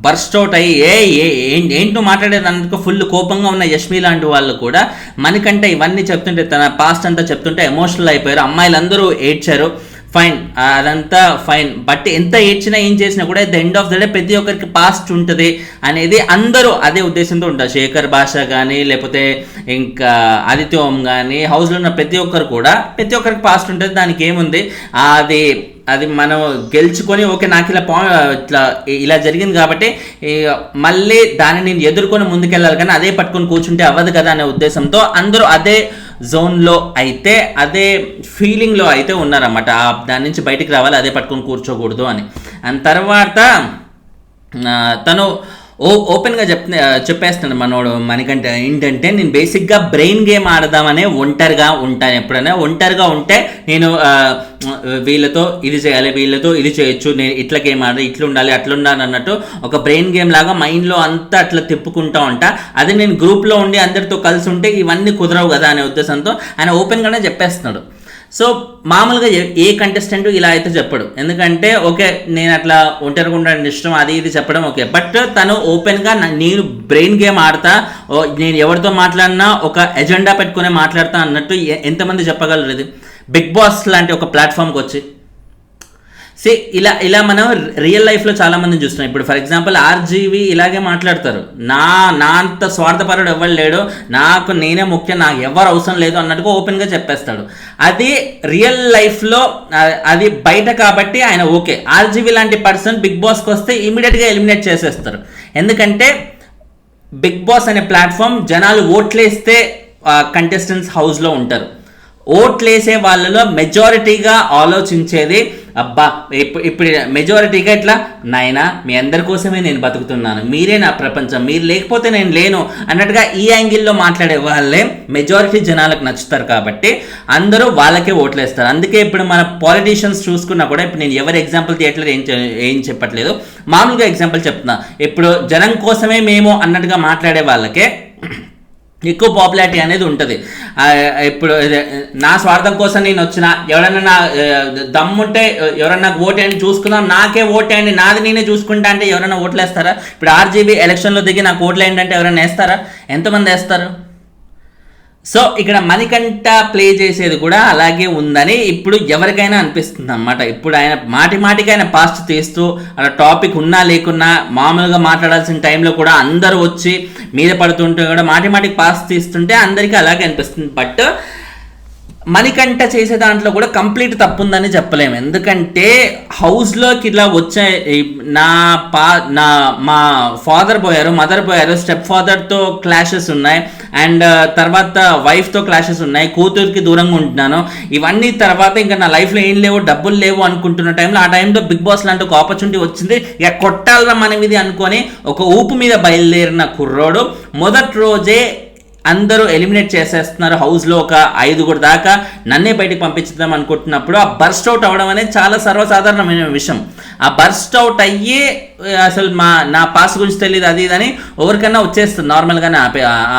బర్స్ట్ అవుట్ అయ్యి ఏంటో మాట్లాడేది అందుకు ఫుల్ కోపంగా ఉన్న యష్మి లాంటి వాళ్ళు కూడా మణికంఠ ఇవన్నీ చెప్తుంటే, తన పాస్ట్ అంతా చెప్తుంటే ఎమోషనల్ అయిపోయారు. అమ్మాయిలందరూ ఏడ్చారు. ఫైన్, అదంతా ఫైన్. బట్ ఎంత ఏడ్చినా ఏం చేసినా కూడా at the end of the day ప్రతి ఒక్కరికి పాస్ట్ ఉంటుంది అనేది అందరూ అదే ఉద్దేశంతో ఉంటారు. శేఖర్ భాష కానీ, లేకపోతే ఇంకా ఆదిత్య ఓం కానీ, హౌస్లో ఉన్న ప్రతి ఒక్కరికి పాస్ట్ ఉంటుంది. దానికి ఏముంది, అది మనం గెలుచుకొని ఓకే నాకు ఇలా జరిగింది కాబట్టి మళ్ళీ దాన్ని నేను ఎదుర్కొని ముందుకెళ్ళాలి, కానీ అదే పట్టుకొని కూర్చుంటే అవ్వదు కదా అనే ఉద్దేశంతో అందరూ అదే జోన్లో అయితే, అదే ఫీలింగ్లో అయితే ఉన్నారన్నమాట. దాని నుంచి బయటికి రావాలి, అదే పట్టుకొని కూర్చోకూడదు అని. అండ్ తర్వాత తను ఓపెన్గా చెప్పేస్తాడు మనోడు మణికంఠ ఏంటంటే, నేను బేసిక్గా బ్రెయిన్ గేమ్ ఆడదామనే ఒంటరిగా ఉంటాను. ఎప్పుడైనా ఒంటరిగా ఉంటే నేను వీళ్ళతో ఇది చేయాలి, వీళ్ళతో ఇది చేయొచ్చు, నేను ఇట్లా గేమ్ ఆడాలి, ఇట్లా ఉండాలి, అట్లా ఉండాలి అన్నట్టు ఒక బ్రెయిన్ గేమ్ లాగా మైండ్లో అంతా అట్లా తిప్పుకుంటూ ఉంటా. అదే నేను గ్రూప్లో ఉండి అందరితో కలిసి ఉంటే ఇవన్నీ కుదరవు కదా అనే ఉద్దేశంతో ఆయన ఓపెన్గానే చెప్పేస్తున్నాడు. సో మామూలుగా ఏ కంటెస్టెంట్ ఇలా అయితే చెప్పడు, ఎందుకంటే ఓకే నేను అట్లా ఒంటరిగా ఉండడం ఇష్టం, అది ఇది చెప్పడం ఓకే. బట్ తను ఓపెన్గా నేను బ్రెయిన్ గేమ్ ఆడతా, నేను ఎవరితో మాట్లాడినా ఒక ఎజెండా పెట్టుకునే మాట్లాడతా అన్నట్టు ఎంతమంది చెప్పగలరు? ఇది బిగ్ బాస్ లాంటి ఒక ప్లాట్ఫామ్కి వచ్చి ఇలా మనం రియల్ లైఫ్లో చాలా మందిని చూస్తున్నాం. ఇప్పుడు ఫర్ ఎగ్జాంపుల్ ఆర్జీవి ఇలాగే మాట్లాడతారు, నా అంత స్వార్థపరుడు ఎవరు లేడు, నాకు నేనే ముఖ్యం, నాకు ఎవరు అవసరం లేదు అన్నట్టుగా ఓపెన్గా చెప్పేస్తాడు. అది రియల్ లైఫ్లో అది బయట కాబట్టి ఆయన ఓకే. ఆర్జీవి లాంటి పర్సన్ బిగ్ బాస్కి వస్తే ఇమీడియట్గా ఎలిమినేట్ చేసేస్తారు. ఎందుకంటే బిగ్ బాస్ అనే ప్లాట్ఫామ్ జనాలు ఓట్లేస్తే కంటెస్టెంట్స్ హౌస్లో ఉంటారు. ఓట్లేసే వాళ్ళలో మెజారిటీగా ఆలోచించేది అబ్బా ఇప్పుడు మెజారిటీగా ఇట్లా నాయనా మీ అందరి కోసమే నేను బతుకుతున్నాను, మీరే నా ప్రపంచం, మీరు లేకపోతే నేను లేను అన్నట్టుగా ఈ యాంగిల్లో మాట్లాడే వాళ్ళే మెజారిటీ జనాలకు నచ్చుతారు. కాబట్టి అందరూ వాళ్ళకే ఓట్లేస్తారు. అందుకే ఇప్పుడు మన పాలిటీషియన్స్ చూసుకున్నా కూడా, ఇప్పుడు నేను ఎవరి ఎగ్జాంపుల్ తీయట్లేదు, ఏం చెప్పట్లేదు, మామూలుగా ఎగ్జాంపుల్ చెప్తున్నా. ఇప్పుడు జనం కోసమే మేము అన్నట్టుగా మాట్లాడే వాళ్ళకే ఎక్కువ పాపులారిటీ అనేది ఉంటుంది. ఇప్పుడు నా స్వార్థం కోసం నేను వచ్చిన, ఎవరైనా నా దమ్ముంటే ఎవరైనా నాకు ఓటేయండి చూసుకుందాం, నాకే ఓటేయండి, నాది నేనే చూసుకుంటా అంటే ఎవరైనా ఓట్లేస్తారా? ఇప్పుడు ఆర్జీబీ ఎలక్షన్లో దిగి నాకు ఓట్లేయండి అంటే ఎవరైనా వేస్తారా? ఎంతమంది వేస్తారు? సో ఇక్కడ మణికంఠ ప్లే చేసేది కూడా అలాగే ఉందని ఇప్పుడు ఎవరికైనా అనిపిస్తుంది అన్నమాట. ఇప్పుడు ఆయన మాటికి ఆయన పాస్ట్ తీస్తూ అలా టాపిక్ ఉన్నా లేకున్నా మామూలుగా మాట్లాడాల్సిన టైంలో కూడా అందరూ వచ్చి మీద పడుతుంటే కూడా మాటికి పాస్ట్ తీస్తుంటే అందరికీ అలాగే అనిపిస్తుంది. బట్ మణికంఠ చేసే దాంట్లో కూడా కంప్లీట్ తప్పు ఉందని చెప్పలేము. ఎందుకంటే హౌస్లోకి ఇట్లా వచ్చే మా ఫాదర్ పోయారు, మదర్ పోయారు, స్టెప్ ఫాదర్తో క్లాషెస్ ఉన్నాయి, అండ్ తర్వాత వైఫ్తో క్లాషెస్ ఉన్నాయి, కూతురికి దూరంగా ఉంటున్నాను, ఇవన్నీ తర్వాత ఇంకా నా లైఫ్లో ఏం లేవు, డబ్బులు లేవు అనుకుంటున్న టైంలో, ఆ టైంలో బిగ్ బాస్ లాంటి ఒక ఆపర్చునిటీ వచ్చింది, ఇక కొట్టాలరా మనమిది అనుకొని ఒక ఊపు మీద బయలుదేరిన కుర్రోడు మొదటి రోజే అందరూ ఎలిమినేట్ చేసేస్తున్నారు. హౌస్లో ఒక 5 దాకా నన్నే బయటకు పంపించుదాం అనుకుంటున్నప్పుడు ఆ బర్స్ట్ అవుట్ అవ్వడం అనేది చాలా సర్వసాధారణమైన విషయం. ఆ బర్స్ట్ అవుట్ అయ్యి అసలు నా పాస్ గురించి తెలియదు అది ఇదని ఎవరికైనా వచ్చేస్తుంది నార్మల్గానే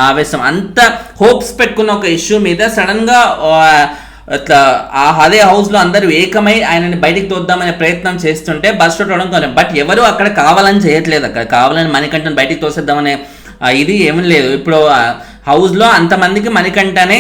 ఆవేశం. అంత హోప్స్ పెట్టుకున్న ఒక ఇష్యూ మీద సడన్గా అట్లా అదే హౌస్లో అందరూ ఏకమై ఆయనని బయటికి తోద్దామనే ప్రయత్నం చేస్తుంటే బర్స్ట్ అవుట్ అవ్వడం కొంచెం. బట్ ఎవరు అక్కడ కావాలని చేయట్లేదు, అక్కడ కావాలని మణికంఠని బయటికి తోసేద్దామనే ఇది ఏమీ లేదు. ఇప్పుడు హౌస్లో అంతమందికి మణికంఠనే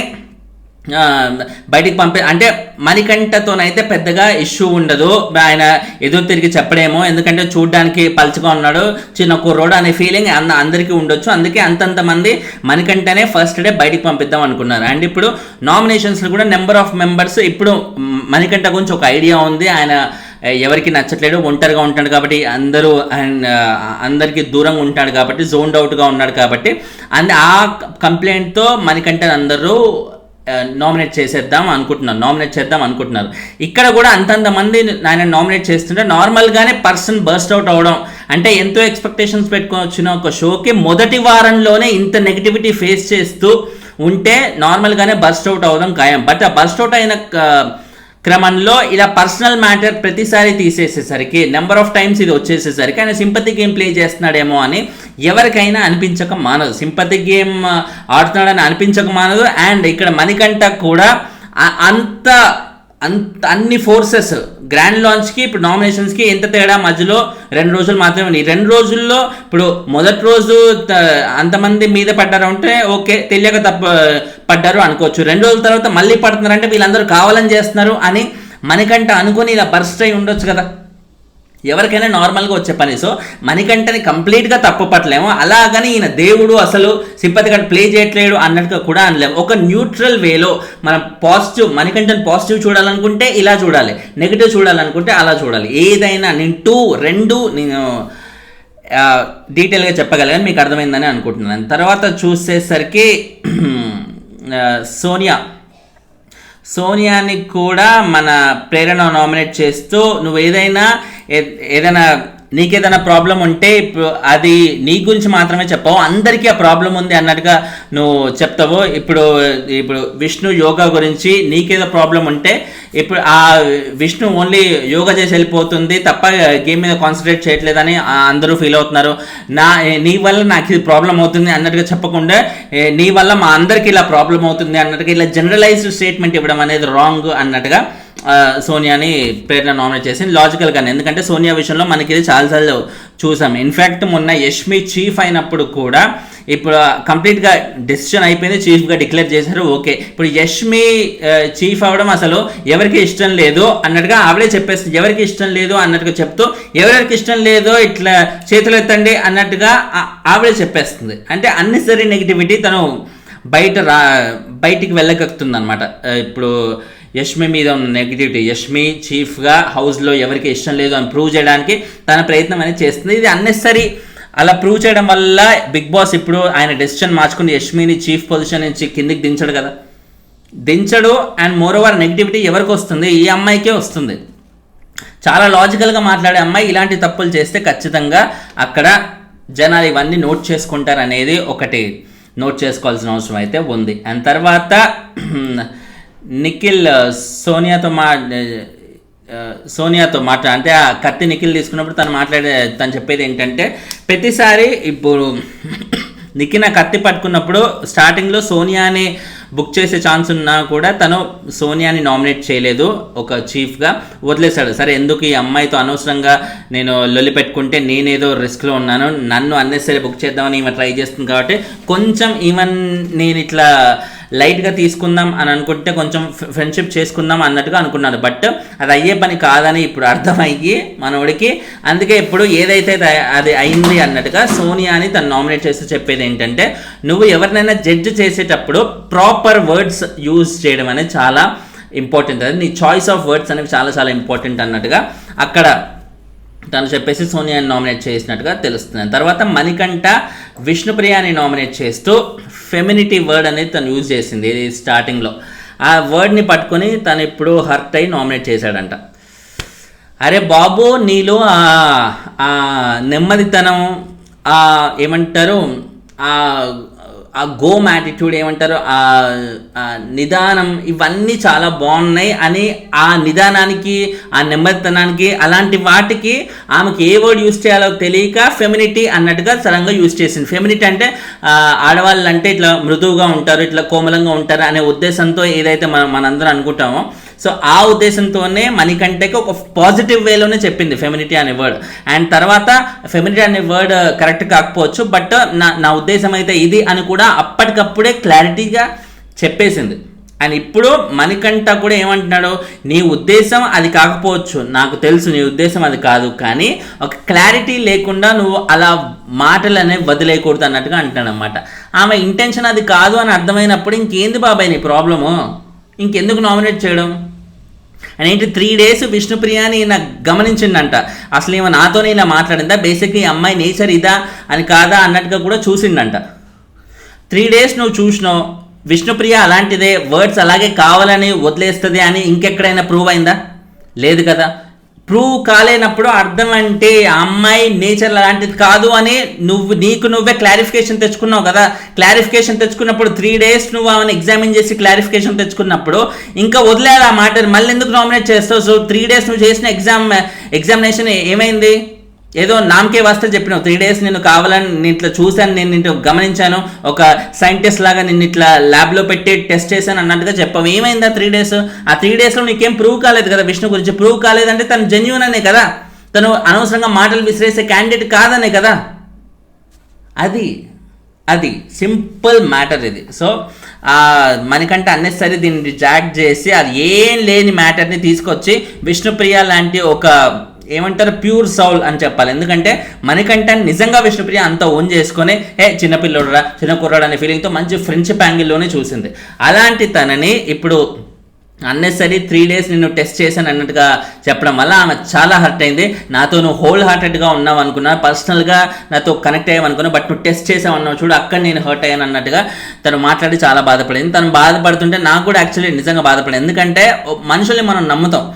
బయటికి అంటే మణికంఠతోనైతే పెద్దగా ఇష్యూ ఉండదు, ఆయన ఎదురు తిరిగి చెప్పడేమో, ఎందుకంటే చూడ్డానికి పలుచగా ఉన్నాడు, చిన్న కుర్రోడు అనే ఫీలింగ్ అందరికీ ఉండొచ్చు. అందుకే అంతంతమంది మణికంఠనే ఫస్ట్ డే బయటికి పంపిద్దాం అనుకున్నారు. అండ్ ఇప్పుడు నామినేషన్స్లో కూడా నెంబర్ ఆఫ్ మెంబర్స్, ఇప్పుడు మణికంఠ గురించి ఒక ఐడియా ఉంది, ఆయన ఎవరికి నచ్చట్లేడు, ఒంటరిగా ఉంటాడు కాబట్టి అందరికీ దూరంగా ఉంటాడు కాబట్టి, జోన్డ్ అవుట్గా ఉన్నాడు కాబట్టి, ఆ కంప్లైంట్తో మణికంఠని అందరూ నామినేట్ చేద్దాం అనుకుంటున్నారు. ఇక్కడ కూడా అంతంతమంది ఆయన నామినేట్ చేస్తుంటే నార్మల్గానే పర్సన్ బర్స్ట్ అవుట్ అవడం అంటే ఎంతో ఎక్స్పెక్టేషన్స్ పెట్టుకొని వచ్చిన ఒక షోకి మొదటి వారంలోనే ఇంత నెగిటివిటీ ఫేస్ చేస్తూ ఉంటే నార్మల్గానే బర్స్ట్ అవుట్ అవడం ఖాయం. బట్ ఆ బర్స్ట్ అవుట్ అయిన క్రమంలో ఇలా పర్సనల్ మ్యాటర్ ప్రతిసారి తీసేసేసరికి, నెంబర్ ఆఫ్ టైమ్స్ ఇది వచ్చేసేసరికి ఆయన సింపతి గేమ్ ప్లే చేస్తున్నాడేమో అని ఎవరికైనా అనిపించక మానదు, సింపతి గేమ్ ఆడుతున్నాడని అనిపించక మానదు. అండ్ ఇక్కడ మణికంఠ కూడా అన్ని ఫోర్సెస్ గ్రాండ్ లాంచ్కి ఇప్పుడు నామినేషన్స్కి ఎంత తేడా, మధ్యలో 2 రోజులు మాత్రమే. ఈ 2 రోజుల్లో ఇప్పుడు మొదటి రోజు అంతమంది మీద పడ్డారు అంటే ఓకే, తెలియక పడ్డారు అనుకోవచ్చు. 2 రోజుల తర్వాత మళ్ళీ పడుతున్నారంటే వీళ్ళందరూ కావాలని చేస్తున్నారు అని మణికంఠ అనుకుని ఇలా బర్స్ట్ అయి ఉండొచ్చు కదా, ఎవరికైనా నార్మల్గా వచ్చే పని. సో మణికంఠని కంప్లీట్గా తప్పు పట్టలేము, అలాగని ఈయన దేవుడు అసలు సింపతి కార్డ్ ప్లే చేయట్లేడు అన్నట్టుగా కూడా అనలేము. ఒక న్యూట్రల్ వేలో మనం మణికంఠని పాజిటివ్ చూడాలనుకుంటే ఇలా చూడాలి, నెగిటివ్ చూడాలనుకుంటే అలా చూడాలి. ఏదైనా రెండు నేను డీటెయిల్గా చెప్పగలిగాను, మీకు అర్థమైందని అనుకుంటున్నాను. తర్వాత చూసేసరికి సోనియాని కూడా మన ప్రేరణ నామినేట్ చేస్తూ, నువ్వు ఏదైనా నీకేదైనా ప్రాబ్లం ఉంటే ఇప్పుడు అది నీ గురించి మాత్రమే చెప్పావు, అందరికీ ఆ ప్రాబ్లం ఉంది అన్నట్టుగా నువ్వు చెప్తావు. ఇప్పుడు విష్ణు యోగా గురించి నీకేదో ప్రాబ్లం ఉంటే ఇప్పుడు ఆ విష్ణు ఓన్లీ యోగా చేసి వెళ్ళిపోతుంది తప్ప గేమ్ మీద కాన్సన్ట్రేట్ చేయట్లేదని అందరూ ఫీల్ అవుతున్నారు. నీ వల్ల నాకు ఇది ప్రాబ్లం అవుతుంది అన్నట్టుగా చెప్పకుండా నీ వల్ల మా అందరికీ ఇలా ప్రాబ్లం అవుతుంది అన్నట్టుగా ఇలా జనరలైజ్డ్ స్టేట్మెంట్ ఇవ్వడం అనేది రాంగ్ అన్నట్టుగా సోనియాని ప్రేరణ నామినేట్ చేసింది లాజికల్గానే. ఎందుకంటే సోనియా విషయంలో మనకి ఇది చాలాసార్లు చూసాం. ఇన్ఫ్యాక్ట్ మొన్న యష్మి చీఫ్ అయినప్పుడు కూడా ఇప్పుడు కంప్లీట్గా డెసిషన్ అయిపోయింది, చీఫ్గా డిక్లేర్ చేశారు. ఓకే, ఇప్పుడు యష్మి చీఫ్ అవ్వడం అసలు ఎవరికి ఇష్టం లేదు అన్నట్టుగా ఆవిడే చెప్పేస్తుంది. ఎవరికి ఇష్టం లేదు అన్నట్టుగా చెప్తూ ఎవరెవరికి ఇష్టం లేదో ఇట్లా చేతులు ఎత్తండి అన్నట్టుగా ఆవిడే చెప్పేస్తుంది. అంటే అన్నెసరీ నెగిటివిటీ తను బయటికి వెళ్ళగక్కుతుంది అనమాట. ఇప్పుడు యష్మి మీద ఉన్న నెగిటివిటీ, యష్మి చీఫ్గా హౌస్లో ఎవరికి ఇష్టం లేదు అని ప్రూవ్ చేయడానికి తన ప్రయత్నం అనేది చేస్తుంది. ఇది అన్నెసరీ. అలా ప్రూవ్ చేయడం వల్ల బిగ్ బాస్ ఇప్పుడు ఆయన డెసిషన్ మార్చుకుని యష్మిని చీఫ్ పొజిషన్ నుంచి కిందికి దించడు. అండ్ మోర్ ఓవర్ నెగిటివిటీ ఎవరికి వస్తుంది? ఈ అమ్మాయికే వస్తుంది. చాలా లాజికల్గా మాట్లాడే అమ్మాయి ఇలాంటి తప్పులు చేస్తే ఖచ్చితంగా అక్కడ జనాలు ఇవన్నీ నోట్ చేసుకుంటారు అనేది ఒకటి నోట్ చేసుకోవాల్సిన అవసరం అయితే ఉంది. అండ్ తర్వాత నిఖిల్ సోనియాతో అంటే ఆ కత్తి నిఖిల్ తీసుకున్నప్పుడు తను చెప్పేది ఏంటంటే, ప్రతిసారి ఇప్పుడు నిఖిల్ ఆ కత్తి పట్టుకున్నప్పుడు స్టార్టింగ్లో సోనియాని బుక్ చేసే ఛాన్స్ ఉన్నా కూడా తను సోనియాని నామినేట్ చేయలేదు, ఒక చీఫ్గా వదిలేశాడు. సరే ఎందుకు ఈ అమ్మాయితో అనవసరంగా నేను లొల్లి పెట్టుకుంటే, నేనేదో రిస్క్లో ఉన్నాను, నన్ను అన్నెసరీ బుక్ చేద్దామని ఈమె ట్రై చేస్తుంది కాబట్టి కొంచెం ఈవెన్ నేను ఇట్లా లైట్గా తీసుకుందాం అని అనుకుంటే కొంచెం ఫ్రెండ్షిప్ చేసుకుందాం అన్నట్టుగా అనుకున్నాను. బట్ అది అయ్యే పని కాదని ఇప్పుడు అర్థమయ్యి మనోడికి, అందుకే ఇప్పుడు ఏదైతే అది అయింది అన్నట్టుగా సోనియాని తను నామినేట్ చేస్తూ చెప్పేది ఏంటంటే, నువ్వు ఎవరినైనా జడ్జ్ చేసేటప్పుడు ప్రాపర్ వర్డ్స్ యూజ్ చేయడం అనేది చాలా ఇంపార్టెంట్. అది నీ చాయిస్ ఆఫ్ వర్డ్స్ అనేవి చాలా చాలా ఇంపార్టెంట్ అన్నట్టుగా అక్కడ తను చెప్పేసి సోనియాని నామినేట్ చేసినట్టుగా తెలుస్తుంది. తర్వాత మణికంఠ విష్ణుప్రియాని నామినేట్ చేస్తూ ఫెమినిటీ వర్డ్ అనేది తను యూజ్ చేసింది ఇది స్టార్టింగ్లో. ఆ వర్డ్ని పట్టుకొని తను ఇప్పుడు హర్ట్ అయి నామినేట్ చేశాడంట. అరే బాబు, నీలో ఆ నెమ్మదితనం, ఏమంటారు, ఆ గోమ్ యాటిట్యూడ్, ఏమంటారు, ఆ నిదానం, ఇవన్నీ చాలా బాగున్నాయి అని ఆ నిదానానికి, ఆ నెమ్మదితనానికి, అలాంటి వాటికి ఆమెకి ఏ వర్డ్ యూజ్ చేయాలో తెలియక ఫెమినిటీ అన్నట్టుగా సడన్గా యూజ్ చేసింది. ఫెమినిటీ అంటే ఆడవాళ్ళు అంటే ఇట్లా మృదువుగా ఉంటారు, ఇట్లా కోమలంగా ఉంటారు అనే ఉద్దేశంతో ఏదైతే మనందరం అనుకుంటామో, సో ఆ ఉద్దేశంతోనే మణికంఠకి ఒక పాజిటివ్ వేలోనే చెప్పింది ఫెమినిటీ అనే వర్డ్. అండ్ తర్వాత ఫెమినిటీ అనే వర్డ్ కరెక్ట్ కాకపోవచ్చు, బట్ నా ఉద్దేశం అయితే ఇది అని కూడా అప్పటికప్పుడే క్లారిటీగా చెప్పేసింది. అండ్ ఇప్పుడు మణికంఠ కూడా ఏమంటున్నాడు, నీ ఉద్దేశం అది కాకపోవచ్చు, నాకు తెలుసు నీ ఉద్దేశం అది కాదు, కానీ ఒక క్లారిటీ లేకుండా నువ్వు అలా మాటలు అనేవి వదిలేయకూడదు అన్నట్టుగా అంటున్నాడు అనమాట. ఆమె ఇంటెన్షన్ అది కాదు అని అర్థమైనప్పుడు ఇంకేంది బాబాయ్ నీ ప్రాబ్లము, ఇంకెందుకు నామినేట్ చేయడం అని. ఏంటి 3 days విష్ణుప్రియాని నాకు గమనించిందంట, అసలు ఏమో నాతోనే ఇలా మాట్లాడిందా, బేసిక్గా ఈ అమ్మాయి నేచర్ ఇదా అని కాదా అన్నట్టుగా కూడా చూసిండంట. 3 days నువ్వు చూసినావు, విష్ణుప్రియ అలాంటిదే, వర్డ్స్ అలాగే కావాలని వదిలేస్తుంది అని ఇంకెక్కడైనా ప్రూవ్ అయిందా? లేదు కదా. ప్రూవ్ కాలేనప్పుడు అర్థం అంటే ఆ అమ్మాయి నేచర్ అలాంటిది కాదు అని నీకు నువ్వే క్లారిఫికేషన్ తెచ్చుకున్నావు కదా. క్లారిఫికేషన్ తెచ్చుకున్నప్పుడు 3 days నువ్వు ఆమెను ఎగ్జామిన్ చేసి క్లారిఫికేషన్ తెచ్చుకున్నప్పుడు ఇంకా వదిలేదు ఆ మాట, మళ్ళీ ఎందుకు నామినేట్ చేస్తావు? సో 3 days నువ్వు చేసిన ఎగ్జామినేషన్ ఏమైంది? ఏదో నామకే వస్తే చెప్పినావు, 3 days నేను కావాలని నేను ఇట్లా చూశాను, నేను ఇంట్లో గమనించాను, ఒక సైంటిస్ట్ లాగా నిన్ను ఇట్లా ల్యాబ్లో పెట్టి టెస్ట్ చేశాను అన్నట్టుగా చెప్పావు. ఏమైందా 3 days? ఆ 3 daysలో నీకేం ప్రూవ్ కాలేదు కదా విష్ణు గురించి. ప్రూవ్ కాలేదంటే తను జెన్యూన్ అనే కదా, తను అనవసరంగా మాటలు విసిరేసే క్యాండిడేట్ కాదనే కదా. అది సింపుల్ మ్యాటర్ ఇది. సో మనకంటే అన్నెసరీ దీన్ని జాక్ చేసి అది ఏం లేని మ్యాటర్ని తీసుకొచ్చి విష్ణుప్రియ లాంటి ఒక ఏమంటారు ప్యూర్ సౌల్ అని చెప్పాలి. ఎందుకంటే మనకంటే నిజంగా విష్ణుప్రియ అంతా ఓన్ చేసుకొని చిన్నపిల్లడురా, చిన్న కుర్రాడు అనే ఫీలింగ్తో మంచి ఫ్రెండ్షిప్ యాంగిల్లోనే చూసింది. అలాంటి తనని ఇప్పుడు అన్నెసరీ 3 days నిన్ను టెస్ట్ చేశాను అన్నట్టుగా చెప్పడం వల్ల ఆమె చాలా హర్ట్ అయింది. నాతో నువ్వు హోల్ హార్టెడ్గా ఉన్నావు అనుకున్నా, పర్సనల్గా నాతో కనెక్ట్ అయ్యావు అనుకున్నా, బట్ నువ్వు టెస్ట్ చేసావు అన్నావు చూడు, అక్కడ నేను హర్ట్ అయ్యాను అన్నట్టుగా తను మాట్లాడి చాలా బాధపడింది. తను బాధపడుతుంటే నాకు కూడా యాక్చువల్లీ నిజంగా బాధపడింది. ఎందుకంటే మనుషుల్ని మనం నమ్ముతాం,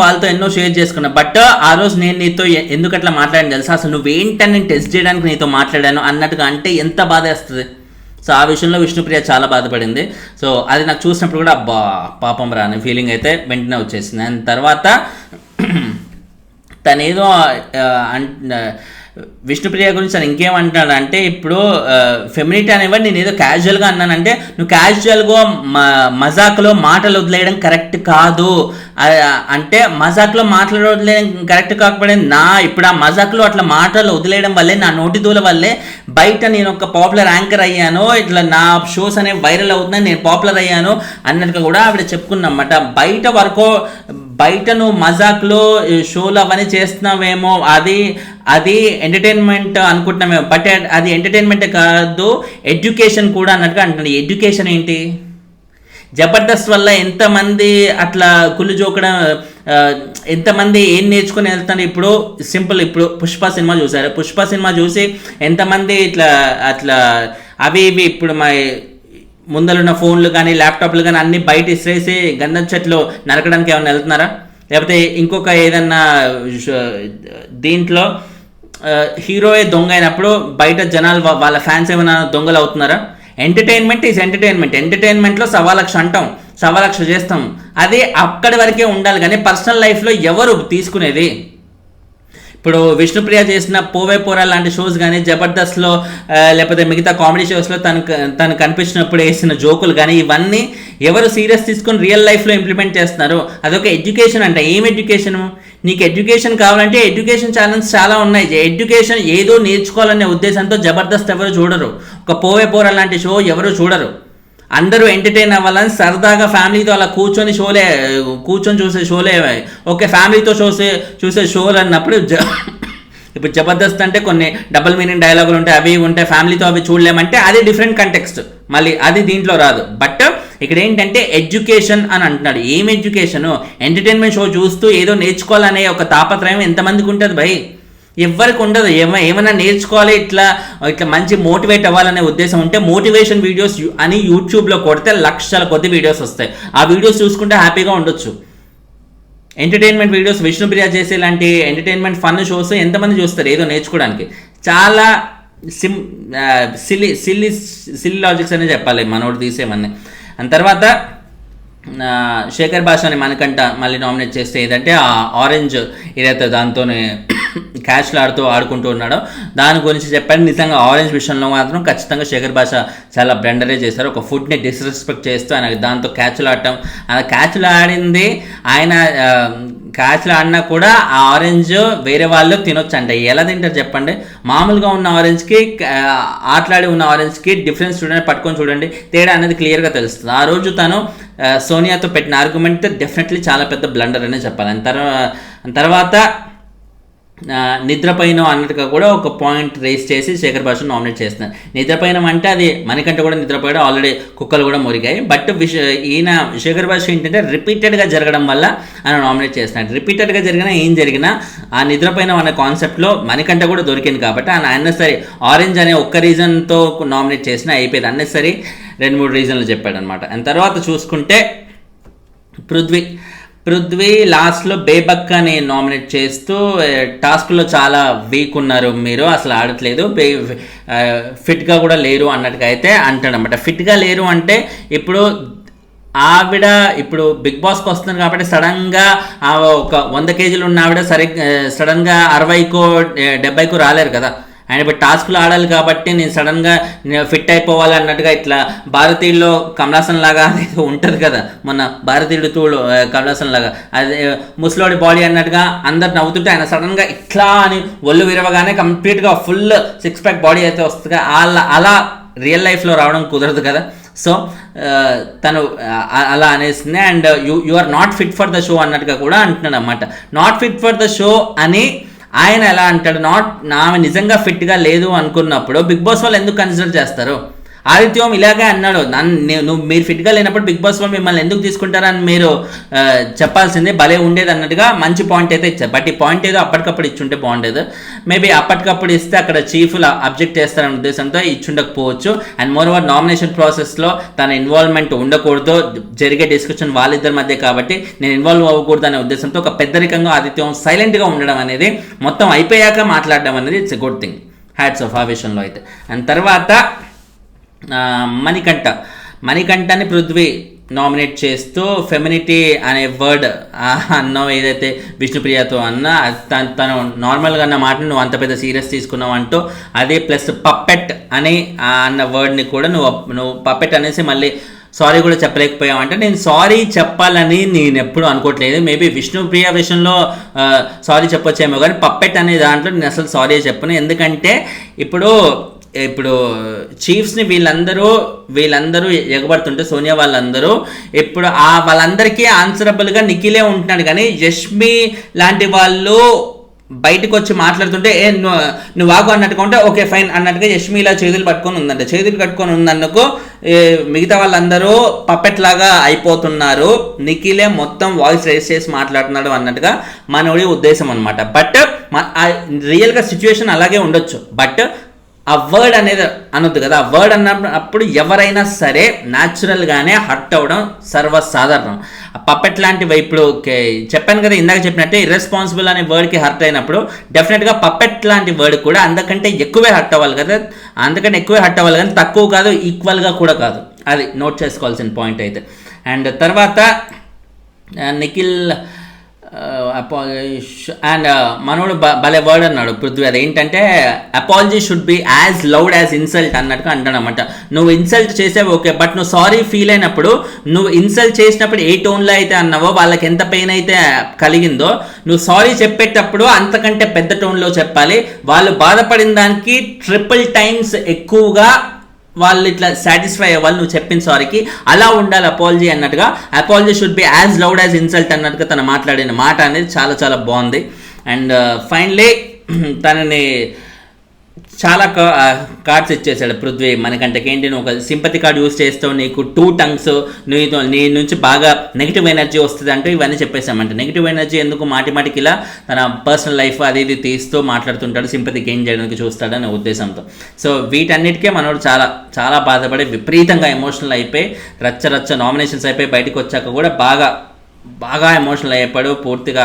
వాళ్ళతో ఎన్నో షేర్ చేసుకున్నాం, బట్ ఆ రోజు నేను నీతో ఎందుకు అట్లా మాట్లాడాను తెలుసా, అసలు నువ్వేంటని నేను టెస్ట్ చేయడానికి నీతో మాట్లాడాను అన్నట్టుగా అంటే ఎంత బాధ వేస్తుంది. సో ఆ విషయంలో విష్ణుప్రియ చాలా బాధపడింది. సో అది నాకు చూసినప్పుడు కూడా అబ్బా పాపం రా అనే ఫీలింగ్ అయితే వెంటనే వచ్చేసింది. అండ్ తర్వాత తనేదో విష్ణుప్రియ గురించి తను ఇంకేమంటాడు అంటే, ఇప్పుడు ఫెమినిటీ అనేవాడు నేను ఏదో క్యాజువల్గా అన్నానంటే, నువ్వు క్యాజువల్గా మజాక్లో మాటలు వదిలేయడం కరెక్ట్ కాదు అంటే, మజాక్లో మాటలు వదిలేయడం కరెక్ట్ కాకపోతే ఇప్పుడు ఆ మజాక్లో అట్లా మాటలు వదిలేయడం వల్లే, నా నోటి దూల వల్లే బయట నేను ఒక పాపులర్ యాంకర్ అయ్యాను, ఇట్లా నా షోస్ అనేవి వైరల్ అవుతున్నాయి, నేను పాపులర్ అయ్యాను అన్నట్టుగా కూడా ఆవిడ చెప్పుకున్నమాట. బయట నువ్వు మజాక్లో షోలు అవన్నీ చేస్తున్నావేమో, అది ఎంటర్టైన్మెంట్ అనుకుంటున్నామేమో, బట్ అది ఎంటర్టైన్మెంట్ కాదు, ఎడ్యుకేషన్ కూడా అన్నట్టుగా అంటున్నాడు. ఎడ్యుకేషన్ ఏంటి? జబర్దస్త్ వల్ల ఎంతమంది అట్లా కుళ్ళు జోకడం, ఎంతమంది ఏం నేర్చుకుని వెళ్తారు. ఇప్పుడు సింపుల్, ఇప్పుడు పుష్ప సినిమా చూసారు, పుష్ప సినిమా చూసి ఎంతమంది అట్లా అవి ఇప్పుడు మా ముందరున్న ఫోన్లు కానీ ల్యాప్టాప్లు కానీ అన్ని బయట ఇసిరేసి గంధం చెట్లు నరకడానికి ఏమైనా వెళ్తున్నారా? లేకపోతే ఇంకొక ఏదన్నా దీంట్లో హీరోయే దొంగ అయినప్పుడు బయట జనాలు వాళ్ళ ఫ్యాన్స్ ఏమైనా దొంగలు అవుతున్నారా? ఎంటర్టైన్మెంట్ ఈజ్ ఎంటర్టైన్మెంట్లో 1,00,000 అంటాం, 1,00,000 చేస్తాం, అది అక్కడి వరకే ఉండాలి. కానీ పర్సనల్ లైఫ్లో ఎవరు తీసుకునేది? ఇప్పుడు విష్ణుప్రియ చేసిన పోవే పోరా లాంటి షోస్ కానీ, జబర్దస్త్లో లేకపోతే మిగతా కామెడీ షోస్లో తను కనిపించినప్పుడు వేసిన జోకులు కానీ, ఇవన్నీ ఎవరు సీరియస్ తీసుకొని రియల్ లైఫ్లో ఇంప్లిమెంట్ చేస్తున్నారు? అదొక ఎడ్యుకేషన్ అంట. ఏం ఎడ్యుకేషను? నీకు ఎడ్యుకేషన్ కావాలంటే ఎడ్యుకేషన్ ఛానల్స్ చాలా ఉన్నాయి. ఎడ్యుకేషన్ ఏదో నేర్చుకోవాలనే ఉద్దేశంతో జబర్దస్త్ ఎవరు చూడరు, ఒక పోవే పోరా లాంటి షో ఎవరు చూడరు. అందరూ ఎంటర్టైన్ అవ్వాలని సరదాగా ఫ్యామిలీతో అలా కూర్చొని చూసే షోలే. ఓకే, ఫ్యామిలీతో చూసే షోలు అన్నప్పుడు ఇప్పుడు జబర్దస్త్ అంటే కొన్ని డబుల్ మీనింగ్ డైలాగులు ఉంటాయి, అవి ఉంటాయి, ఫ్యామిలీతో అవి చూడలేమంటే అది డిఫరెంట్ కంటెక్స్ట్, మళ్ళీ అది దీంట్లో రాదు. బట్ ఇక్కడ ఏంటంటే ఎడ్యుకేషన్ అని అంటున్నాడు. ఏం ఎడ్యుకేషను? ఎంటర్టైన్మెంట్ షో చూస్తూ ఏదో నేర్చుకోవాలనే ఒక తాపత్రయం ఎంతమందికి ఉంటుంది భయ్? ఎవరికి ఉండదు. ఏమైనా నేర్చుకోవాలి, ఇట్లా మంచి మోటివేట్ అవ్వాలనే ఉద్దేశం ఉంటే మోటివేషన్ వీడియోస్ అని యూట్యూబ్లో కొడితే లక్షల కొద్ది వీడియోస్ వస్తాయి. ఆ వీడియోస్ చూసుకుంటే హ్యాపీగా ఉండొచ్చు. ఎంటర్టైన్మెంట్ వీడియోస్ విష్ణుప్రియ చేసే లాంటి ఎంటర్టైన్మెంట్ ఫన్ షోస్ ఎంతమంది చూస్తారు ఏదో నేర్చుకోవడానికి? చాలా సిల్లీ లాజిక్స్ అనే చెప్పాలి మనోడు తీసేమని. అండ్ తర్వాత శేఖర్ భాషని మనకంట మళ్ళీ నామినేట్ చేస్తే ఏదంటే ఆ ఆరెంజ్ ఏదైతే దాంతోనే క్యాష్లు ఆడుకుంటూ ఉన్నాడో దాని గురించి చెప్పాడు. నిజంగా ఆరెంజ్ విషయంలో మాత్రం ఖచ్చితంగా శేఖర్ భాష చాలా బ్లెండరే చేశారు. ఒక ఫుడ్ని డిస్రెస్పెక్ట్ చేస్తూ ఆయన దాంతో క్యాచ్లు ఆడటం, ఆ క్యాచ్లు ఆడింది ఆయన క్యాచ్లు ఆడినా కూడా ఆ ఆరెంజ్ వేరే వాళ్ళు తినొచ్చు అంట. ఎలా తింటారు చెప్పండి? మామూలుగా ఉన్న ఆరెంజ్కి ఆటలాడి ఉన్న ఆరెంజ్కి డిఫరెన్స్ చూడండి, పట్టుకొని చూడండి, తేడా అనేది క్లియర్గా తెలుస్తుంది. ఆ రోజు తను సోనియాతో పెట్టిన ఆర్గ్యుమెంట్ డెఫినెట్లీ చాలా పెద్ద బ్లండర్ అనే చెప్పాలి. తర్వాత నిద్రపైన అన్నట్టుగా కూడా ఒక పాయింట్ రేస్ చేసి శేఖర్ భాషను నామినేట్ చేస్తున్నారు. నిద్రపైన అంటే అది మనకంటే కూడా నిద్రపోయాడు, ఆల్రెడీ కుక్కలు కూడా మురిగాయి. బట్ ఈయన శేఖర్ భాష ఏంటంటే రిపీటెడ్గా జరగడం వల్ల ఆయన నామినేట్ చేస్తున్నాడు. రిపీటెడ్గా జరిగినా ఏం జరిగినా ఆ నిద్రపైన అనే కాన్సెప్ట్లో మనకంటే కూడా దొరికింది కాబట్టి ఆయన అన్నెసరీ ఆరెంజ్ అనే ఒక్క రీజన్తో నామినేట్ చేసినా అయిపోయింది. అన్నెసరీ 2-3 రీజన్లు చెప్పాడు అనమాట. అండ్ తర్వాత చూసుకుంటే పృథ్వీ లాస్ట్లో బేబక్ అని నామినేట్ చేస్తూ టాస్క్లో చాలా వీక్ ఉన్నారు, మీరు అసలు ఆడట్లేదు, ఫిట్గా కూడా లేరు అన్నట్టుగా అయితే అంటాడనమాట. ఫిట్గా లేరు అంటే ఇప్పుడు ఆవిడ ఇప్పుడు బిగ్ బాస్కి వస్తుంది కాబట్టి సడన్గా ఒక 100 కేజీలు ఉన్న ఆవిడ సడన్గా 60కో 70కో రాలేరు కదా. ఆయన ఇప్పుడు టాస్క్లు ఆడాలి కాబట్టి నేను సడన్గా ఫిట్ అయిపోవాలి అన్నట్టుగా ఇట్లా భారతీయుల్లో కమలాసన్ లాగా అదేదో ఉంటుంది కదా, మొన్న భారతీయుడు తూడు కమలాసన్ లాగా అదే ముసలోడి బాడీ అన్నట్టుగా అందరు నవ్వుతుంటే ఆయన సడన్గా ఇట్లా అని ఒళ్ళు విరవగానే కంప్లీట్గా ఫుల్ 6 ప్యాక్ బాడీ అయితే వస్తుంది. అలా రియల్ లైఫ్లో రావడం కుదరదు కదా. సో తను అలా అనేసింది. And you are not fit for the show అన్నట్టుగా కూడా అంటున్నాడు అన్నమాట. Not fit for the show అని ఆయన ఎలా అంటాడు? ఆమె నిజంగా ఫిట్గా లేదు అనుకున్నప్పుడు బిగ్ బాస్ వాళ్ళు ఎందుకు కన్సిడర్ చేస్తారు? ఆదిత్యం ఇలాగే అన్నాడు, మీరు ఫిట్గా లేనప్పుడు బిగ్ బాస్ వాళ్ళు మిమ్మల్ని ఎందుకు తీసుకుంటారని మీరు చెప్పాల్సిందే, భలే ఉండేది అన్నట్టుగా మంచి పాయింట్ అయితే ఇచ్చారు. బట్ ఈ పాయింట్ ఏదో అప్పటికప్పుడు ఇచ్చుంటే బాగుండేది. మేబీ అప్పటికప్పుడు ఇస్తే అక్కడ చీఫ్లు అబ్జెక్ట్ చేస్తారనే ఉద్దేశంతో ఇచ్చుండకపోవచ్చు. అండ్ మోర్ ఓవర్ నామినేషన్ ప్రాసెస్లో తన ఇన్వాల్వ్మెంట్ ఉండకూడదు, జరిగే డిస్కషన్ వాళ్ళిద్దరి మధ్య కాబట్టి నేను ఇన్వాల్వ్ అవ్వకూడదు అనే ఉద్దేశంతో ఒక పెద్దరికంగా ఆదిత్యం సైలెంట్గా ఉండడం అనేది, మొత్తం అయిపోయాక మాట్లాడడం అనేది it's a good thing. Hats off ఆ విషయంలో అయితే. అండ్ తర్వాత మణికంఠని పృథ్వీ నామినేట్ చేస్తూ ఫెమినిటీ అనే వర్డ్ అన్నావు ఏదైతే విష్ణుప్రియతో అన్నా, తను నార్మల్గా అన్న మాటను నువ్వు అంత పెద్ద సీరియస్ తీసుకున్నావు అంటూ అదే ప్లస్ పప్పెట్ అని అన్న వర్డ్ని కూడా నువ్వు పప్పెట్ అనేసి మళ్ళీ సారీ కూడా చెప్పలేకపోయావు అంటే, నేను సారీ చెప్పాలని నేను ఎప్పుడు అనుకోవట్లేదు. మేబీ విష్ణుప్రియ విషయంలో సారీ చెప్పొచ్చేమో, కానీ పప్పెట్ అనే దాంట్లో నేను అసలు సారీ చెప్పను. ఎందుకంటే ఇప్పుడు చీఫ్స్ని వీళ్ళందరూ ఎగబడుతుంటే సోనియా వాళ్ళందరూ ఇప్పుడు వాళ్ళందరికీ ఆన్సరబుల్గా నిఖిలే ఉంటున్నాడు. కానీ యష్మి లాంటి వాళ్ళు బయటకు వచ్చి మాట్లాడుతుంటే నువ్వు వాగు అన్నట్టుగా ఉంటే ఓకే ఫైన్ అన్నట్టుగా యష్మి ఇలా చేతులు కట్టుకొని ఉందన్నకు మిగతా వాళ్ళందరూ పప్పెట్ లాగా అయిపోతున్నారు. నిఖిలే మొత్తం వాయిస్ రేస్ చేసి మాట్లాడుతున్నాడు అన్నట్టుగా మనోడి ఉద్దేశం అనమాట. బట్ రియల్గా సిచ్యువేషన్ అలాగే ఉండొచ్చు. బట్ ఆ వర్డ్ అనేది అనొద్దు కదా, ఆ వర్డ్ అన్నప్పుడు ఎవరైనా సరే న్యాచురల్గానే హర్ట్ అవ్వడం సర్వసాధారణం. పప్పెట్ లాంటివి ఇప్పుడు చెప్పాను కదా, ఇందాక చెప్పినట్టే ఇర్రెస్పాన్సిబుల్ అనే వర్డ్కి హర్ట్ అయినప్పుడు డెఫినెట్గా పప్పెట్ లాంటి వర్డ్ కూడా అందుకంటే ఎక్కువే హర్ట్ అవ్వాలి కదా, అందుకంటే ఎక్కువే హర్ట్ అవ్వాలి కానీ తక్కువ కాదు, ఈక్వల్గా కూడా కాదు. అది నోట్ చేసుకోవాల్సిన పాయింట్ అయితే. అండ్ తర్వాత నిఖిల్ అండ్ మనోడు భలే వర్డ్ అన్నాడు పృథ్వీ, అదేంటంటే apology should be as loud as insult అన్నట్టుగా అంటాడు అనమాట. నువ్వు ఇన్సల్ట్ చేసావు ఓకే, బట్ నువ్వు సారీ ఫీల్ అయినప్పుడు, నువ్వు ఇన్సల్ట్ చేసినప్పుడు ఏ టోన్లో అయితే అన్నావో, వాళ్ళకి ఎంత పెయిన్ అయితే కలిగిందో, నువ్వు సారీ చెప్పేటప్పుడు అంతకంటే పెద్ద టోన్లో చెప్పాలి. వాళ్ళు బాధపడిన దానికి ట్రిపుల్ టైమ్స్ ఎక్కువగా వాళ్ళు ఇట్లా సాటిస్ఫై అవ్వాలి నువ్వు చెప్పిన సారీకి. అలా ఉండాలి అపాలజీ అన్నట్టుగా. Apology should be as loud as insult అన్నట్టుగా తను మాట్లాడిన మాట అనేది చాలా చాలా బాగుంది. అండ్ ఫైనలీ తనని చాలా కార్డ్స్ ఇచ్చేసాడు పృథ్వీ మనకంటకి. ఏంటి, నువ్వు ఒక సింపతి కార్డ్ యూస్ చేస్తావు, నీకు 2 టంగ్స్, నీ నుంచి బాగా నెగిటివ్ ఎనర్జీ వస్తుంది అంటూ ఇవన్నీ చెప్పేసామంట. నెగిటివ్ ఎనర్జీ ఎందుకు, మాటికి ఇలా తన పర్సనల్ లైఫ్ అది ఇది తీస్తూ మాట్లాడుతుంటాడు, సింపతి గెయిన్ చేయడానికి చూస్తాడనే ఉద్దేశంతో. సో వీటన్నిటికే మనోడు చాలా చాలా బాధపడి విపరీతంగా ఎమోషనల్ అయిపోయి రచ్చ నామినేషన్స్ అయిపోయి బయటకు వచ్చాక కూడా బాగా ఎమోషనల్ అయిపోయాడు. పూర్తిగా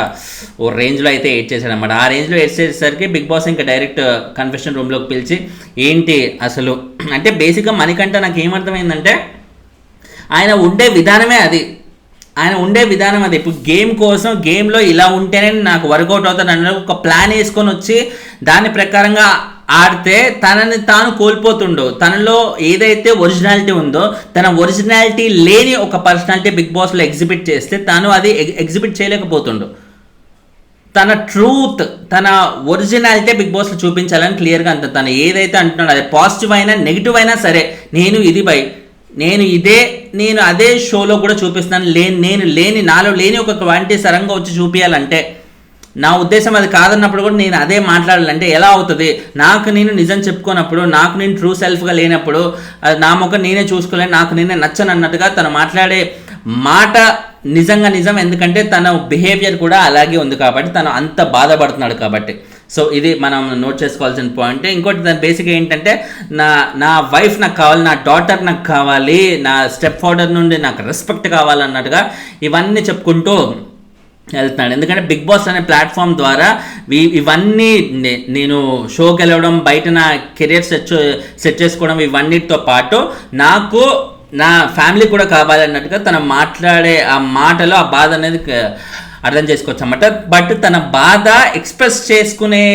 ఓ రేంజ్లో అయితే ఏడ్ చేశాడు అనమాట. ఆ రేంజ్లో ఏడ్ చేసేసరికి బిగ్ బాస్ ఇంకా డైరెక్ట్ కన్ఫెషన్ రూమ్లోకి పిలిచి ఏంటి అసలు అంటే బేసిక్గా మనకంటే నాకు ఏమర్థమైందంటే ఆయన ఉండే విధానమే అది. ఇప్పుడు గేమ్ కోసం, గేమ్లో ఇలా ఉంటేనే నాకు వర్కౌట్ అవుతుంది అన్న ఒక ప్లాన్ వేసుకొని వచ్చి దాని ప్రకారంగా ఆడితే తనని తాను కోల్పోతుండో. తనలో ఏదైతే ఒరిజినాలిటీ ఉందో, తన ఒరిజినాలిటీ లేని ఒక పర్సనాలిటీ బిగ్ బాస్లో ఎగ్జిబిట్ చేస్తే తాను అది ఎగ్జిబిట్ చేయలేకపోతుండో. తన ట్రూత్, తన ఒరిజినాలిటీ బిగ్ బాస్లో చూపించాలని క్లియర్గా అంత తను ఏదైతే అంటున్నాడో, అది పాజిటివ్ అయినా నెగిటివ్ అయినా సరే, నేను అదే షోలో కూడా చూపిస్తాను. నాలో లేని ఒక క్వాంటిటీ సరంగా వచ్చి చూపించాలంటే, నా ఉద్దేశం అది కాదన్నప్పుడు కూడా నేను అదే మాట్లాడాలంటే ఎలా అవుతుంది? నాకు నేను నిజం చెప్పుకున్నప్పుడు, నాకు నేను ట్రూ సెల్ఫ్గా లేనప్పుడు, నా ముఖం నేనే చూసుకోలేను, నాకు నేనే నచ్చను అన్నట్టుగా తను మాట్లాడే మాట నిజంగా నిజం. ఎందుకంటే తన బిహేవియర్ కూడా అలాగే ఉంది కాబట్టి, తను అంత బాధపడుతున్నాడు కాబట్టి. సో ఇది మనం నోట్ చేసుకోవాల్సిన పాయింట్. ఇంకోటి దాని బేసిక్గా ఏంటంటే, నా వైఫ్ నాకు కావాలి, నా డాటర్ నాకు కావాలి, నా స్టెప్ ఫాదర్ నుండి నాకు రెస్పెక్ట్ కావాలన్నట్టుగా ఇవన్నీ చెప్పుకుంటూ వెళ్తున్నాడు. ఎందుకంటే బిగ్ బాస్ అనే ప్లాట్ఫామ్ ద్వారా ఇవన్నీ నేను షోకి వెళ్ళడం, బయట నా కెరియర్ సెట్ చేసుకోవడం, ఇవన్నిటితో పాటు నాకు నా ఫ్యామిలీ కూడా కావాలన్నట్టుగా తను మాట్లాడే ఆ మాటలో ఆ బాధ అనేది అర్థం చేసుకోవచ్చు అన్నమాట. బట్ తన బాధ ఎక్స్ప్రెస్ చేసుకునే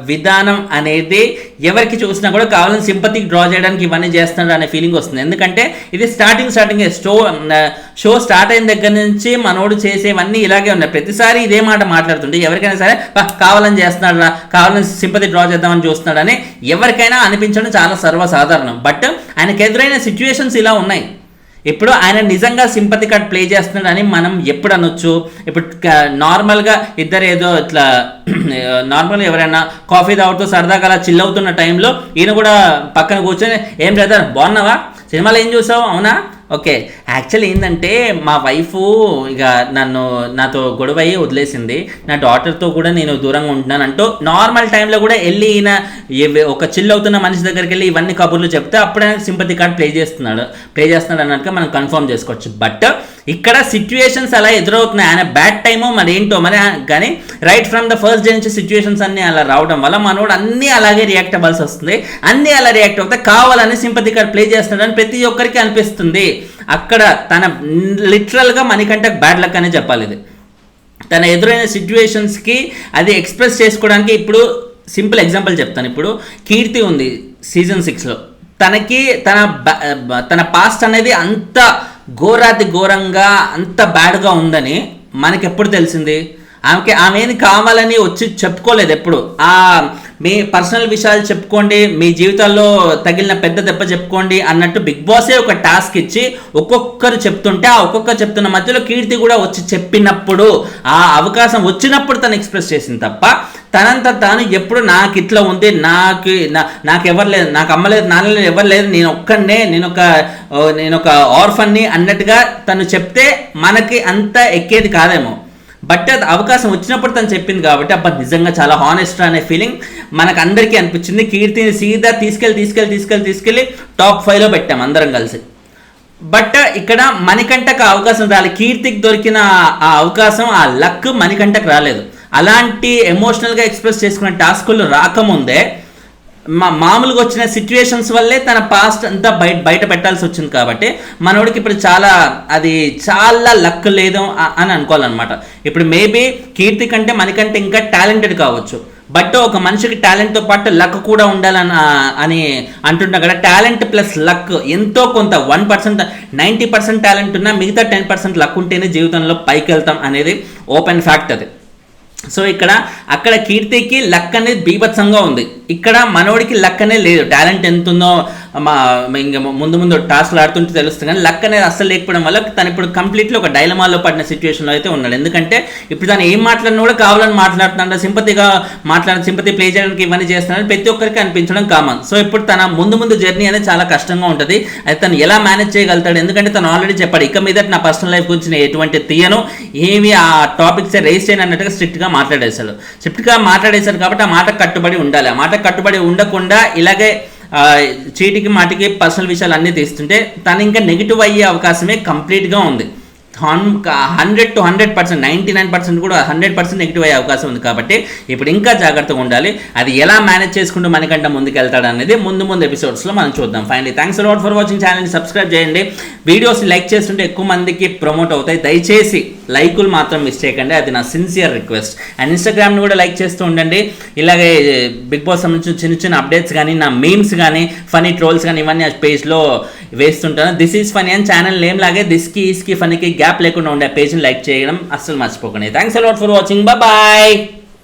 విధానం అనేది ఎవరికి చూసినా కూడా కావాలని సింపతి డ్రా చేయడానికి ఇవన్నీ చేస్తున్నాడు అనే ఫీలింగ్ వస్తుంది. ఎందుకంటే ఇది స్టార్టింగ్ షో స్టార్ట్ అయిన దగ్గర నుంచి మనోడు చేసేవన్నీ ఇలాగే ఉన్నాయి. ప్రతిసారి ఇదే మాట మాట్లాడుతుంటే ఎవరికైనా సరే కావాలని చేస్తున్నాడు, కావాలని సింపతి డ్రా చేద్దామని చూస్తున్నాడని ఎవరికైనా అనిపించడం చాలా సర్వసాధారణం. బట్ ఆయనకు ఎదురైన సిచ్యువేషన్స్ ఇలా ఉన్నాయి. ఇప్పుడు ఆయన నిజంగా సింపతి కార్డ్ ప్లే చేస్తున్నాడని మనం ఎప్పుడు అనొచ్చు? ఇప్పుడు నార్మల్గా ఇద్దరు ఏదో ఇట్లా నార్మల్గా ఎవరైనా కాఫీ తాగుతూ సరదాగా అలా చిల్ అవుతున్న టైంలో ఈయన కూడా పక్కన కూర్చొని, ఏం బ్రదర్ బాగున్నావా, సినిమాలో ఏం చూసావు, అవునా, ఓకే, యాక్చువల్లీ ఏంటంటే మా వైఫ్ ఇక నాతో గొడవ అయ్యి వదిలేసింది, నా డాటర్తో కూడా నేను దూరంగా ఉంటున్నాను అంటూ నార్మల్ టైంలో కూడా వెళ్ళి ఈయన ఒక చిల్ అవుతున్న మనిషి దగ్గరికి వెళ్ళి ఇవన్నీ కబుర్లు చెప్తే అప్పుడు ఆయన సింపతి కార్డ్ ప్లే చేస్తున్నాడు అన్నట్టుగా మనం కన్ఫర్మ్ చేసుకోవచ్చు. బట్ ఇక్కడ సిచ్యువేషన్స్ అలా ఎదురవుతున్నాయి. ఆయన బ్యాడ్ టైమో మరి ఏంటో మరి, కానీ right from the first day నుంచి సిచ్యువేషన్స్ అన్నీ అలా రావడం వల్ల మనోడు అన్నీ అలాగే రియాక్ట్ అవ్వాల్సి వస్తుంది. అన్నీ అలా రియాక్ట్ అవుతే కావాలని సింపతి కార్డ్ ప్లే చేస్తున్నాడని ప్రతి ఒక్కరికి అనిపిస్తుంది. అక్కడ తన లిటరల్గా మనకంటే బ్యాడ్ లక్ అనే చెప్పాలి. ఇది తన ఎదురైన సిచ్యువేషన్స్కి అది ఎక్స్ప్రెస్ చేసుకోవడానికి. ఇప్పుడు సింపుల్ ఎగ్జాంపుల్ చెప్తాను. ఇప్పుడు కీర్తి ఉంది సీజన్ 6లో, తనకి తన పాస్ట్ అనేది అంత ఘోరంగా అంత బ్యాడ్గా ఉందని మనకి ఎప్పుడు తెలిసింది? ఆమెని కావాలని వచ్చి చెప్పుకోలేదు ఎప్పుడు. మీ పర్సనల్ విషయాలు చెప్పుకోండి, మీ జీవితాల్లో తగిలిన పెద్ద దెబ్బ చెప్పుకోండి అన్నట్టు బిగ్ బాసే ఒక టాస్క్ ఇచ్చి ఒక్కొక్కరు చెప్తుంటే ఆ ఒక్కొక్కరు చెప్తున్న మధ్యలో కీర్తి కూడా వచ్చి చెప్పినప్పుడు, ఆ అవకాశం వచ్చినప్పుడు తను ఎక్స్ప్రెస్ చేసింది తప్ప తనంత తాను ఎప్పుడు నాకు ఇట్లా ఉంది, నాకు ఎవరు లేదు, నాకు అమ్మ లేదు, నాన్న లేదు, ఎవరు లేదు, నేను ఒక్కడనే, నేను ఒక ఆర్ఫన్ని అన్నట్టుగా తను చెప్తే మనకి అంత ఎక్కేది కాదేమో. బట్ అది అవకాశం వచ్చినప్పుడు తను చెప్పింది కాబట్టి అబ్బా నిజంగా చాలా హానెస్ట్ అనే ఫీలింగ్ మనకు అందరికీ అనిపించింది. కీర్తిని సీదా తీసుకెళ్ళి టాప్ 5లో పెట్టాం అందరం కలిసి. బట్ ఇక్కడ మణికంఠకు అవకాశం రాలేదు. కీర్తికి దొరికిన ఆ అవకాశం, ఆ లక్ మణికంఠకు రాలేదు. అలాంటి ఎమోషనల్గా ఎక్స్ప్రెస్ చేసుకునే టాస్కులు రాకముందే మామూలుగా వచ్చిన సిచ్యువేషన్స్ వల్లే తన పాస్ట్ అంతా బయట పెట్టాల్సి వచ్చింది. కాబట్టి మనోడికి ఇప్పుడు చాలా లక్ లేదు అని అనుకోవాలన్నమాట. ఇప్పుడు మేబీ కీర్తి కంటే మణికంఠ ఇంకా టాలెంటెడ్ కావచ్చు, బట్ ఒక మనిషికి టాలెంట్తో పాటు లక్ కూడా ఉండాలని అని అంటుంటా కదా. టాలెంట్ ప్లస్ లక్ ఎంతో కొంత 1%, 90% టాలెంట్ ఉన్నా మిగతా 10% లక్ ఉంటేనే జీవితంలో పైకి వెళ్తాం అనేది ఓపెన్ ఫ్యాక్ట్ అది. సో అక్కడ కీర్తికి లక్ అనేది బీభత్సంగా ఉంది, ఇక్కడ మనోడికి లక్ అనేది లేదు. టాలెంట్ ఎంత ఉందో ఇంకా ముందు టాస్క్లు ఆడుతుంటే తెలుస్తుంది, కానీ లక్ అనేది అస్సలు లేకపోవడం వల్ల తను ఇప్పుడు కంప్లీట్లీ ఒక డైలమాలో పడిన సిచ్యువేషన్లో అయితే ఉన్నాడు. ఎందుకంటే ఇప్పుడు తను ఏం మాట్లాడినా కూడా కావాలని మాట్లాడుతున్నాడు, సింపతి ప్లే చేయడానికి ఇవన్నీ చేస్తున్నాడు, ప్రతి ఒక్కరికి అనిపించడం కామన్. సో ఇప్పుడు తన ముందు జర్నీ అనేది చాలా కష్టంగా ఉంటుంది. అది తను ఎలా మేనేజ్ చేయగలుగుతాడు, ఎందుకంటే తను ఆల్రెడీ చెప్పాడు ఇక మీద నా పర్సనల్ లైఫ్ గురించి నేను ఎటువంటి తీయను, ఏమి ఆ టాపిక్స్ రేస్ చేయను అన్నట్టుగా స్ట్రిక్ట్గా మాట్లాడేశాడు. కాబట్టి ఆ మాటకు కట్టుబడి ఉండాలి. ఆ మాటకు కట్టుబడి ఉండకుండా ఇలాగే చీటికి మాటికి పర్సనల్ విషయాలు అన్నీ తీస్తుంటే తను ఇంకా నెగిటివ్ అయ్యే అవకాశమే కంప్లీట్గా ఉంది. 100 to 100%, 99% కూడా 100% నెగిటివ్ అయ్యే అవకాశం ఉంది. కాబట్టి ఇప్పుడు ఇంకా జాగ్రత్తగా ఉండాలి. అది ఎలా మేనేజ్ చేసుకుంటూ మనకంటే ముందుకు వెళ్తాడు అనేది ముందు ఎపిసోడ్స్లో మనం చూద్దాం. Finally thanks a lot for watching. ఛానల్ని సబ్స్క్రైబ్ చేయండి. వీడియోస్ లైక్ చేస్తుంటే ఎక్కువ మందికి ప్రమోట్ అవుతాయి. దయచేసి లైకులు మాత్రం మిస్ చేయకండి, అది నా సిన్సియర్ రిక్వెస్ట్. అండ్ ఇన్స్టాగ్రామ్ని కూడా లైక్ చేస్తూ ఉండండి. ఇలాగే బిగ్ బాస్ సంబంధించిన చిన్న అప్డేట్స్ కానీ, నా మీమ్స్ కానీ, ఫనీ ట్రోల్స్ కానీ ఇవన్నీ ఆ పేజ్లో వేస్తుంటాను. దిస్ ఈజ్ ఫనీ అని ఛానల్ నేమ్ లాగే దిస్కి ఈస్కి ఫనీకి గ్యాప్ లేకుండా ఉండే పేజ్ని లైక్ చేయడం అస్సలు మర్చిపోకండి. Thanks a lot for watching. Bye.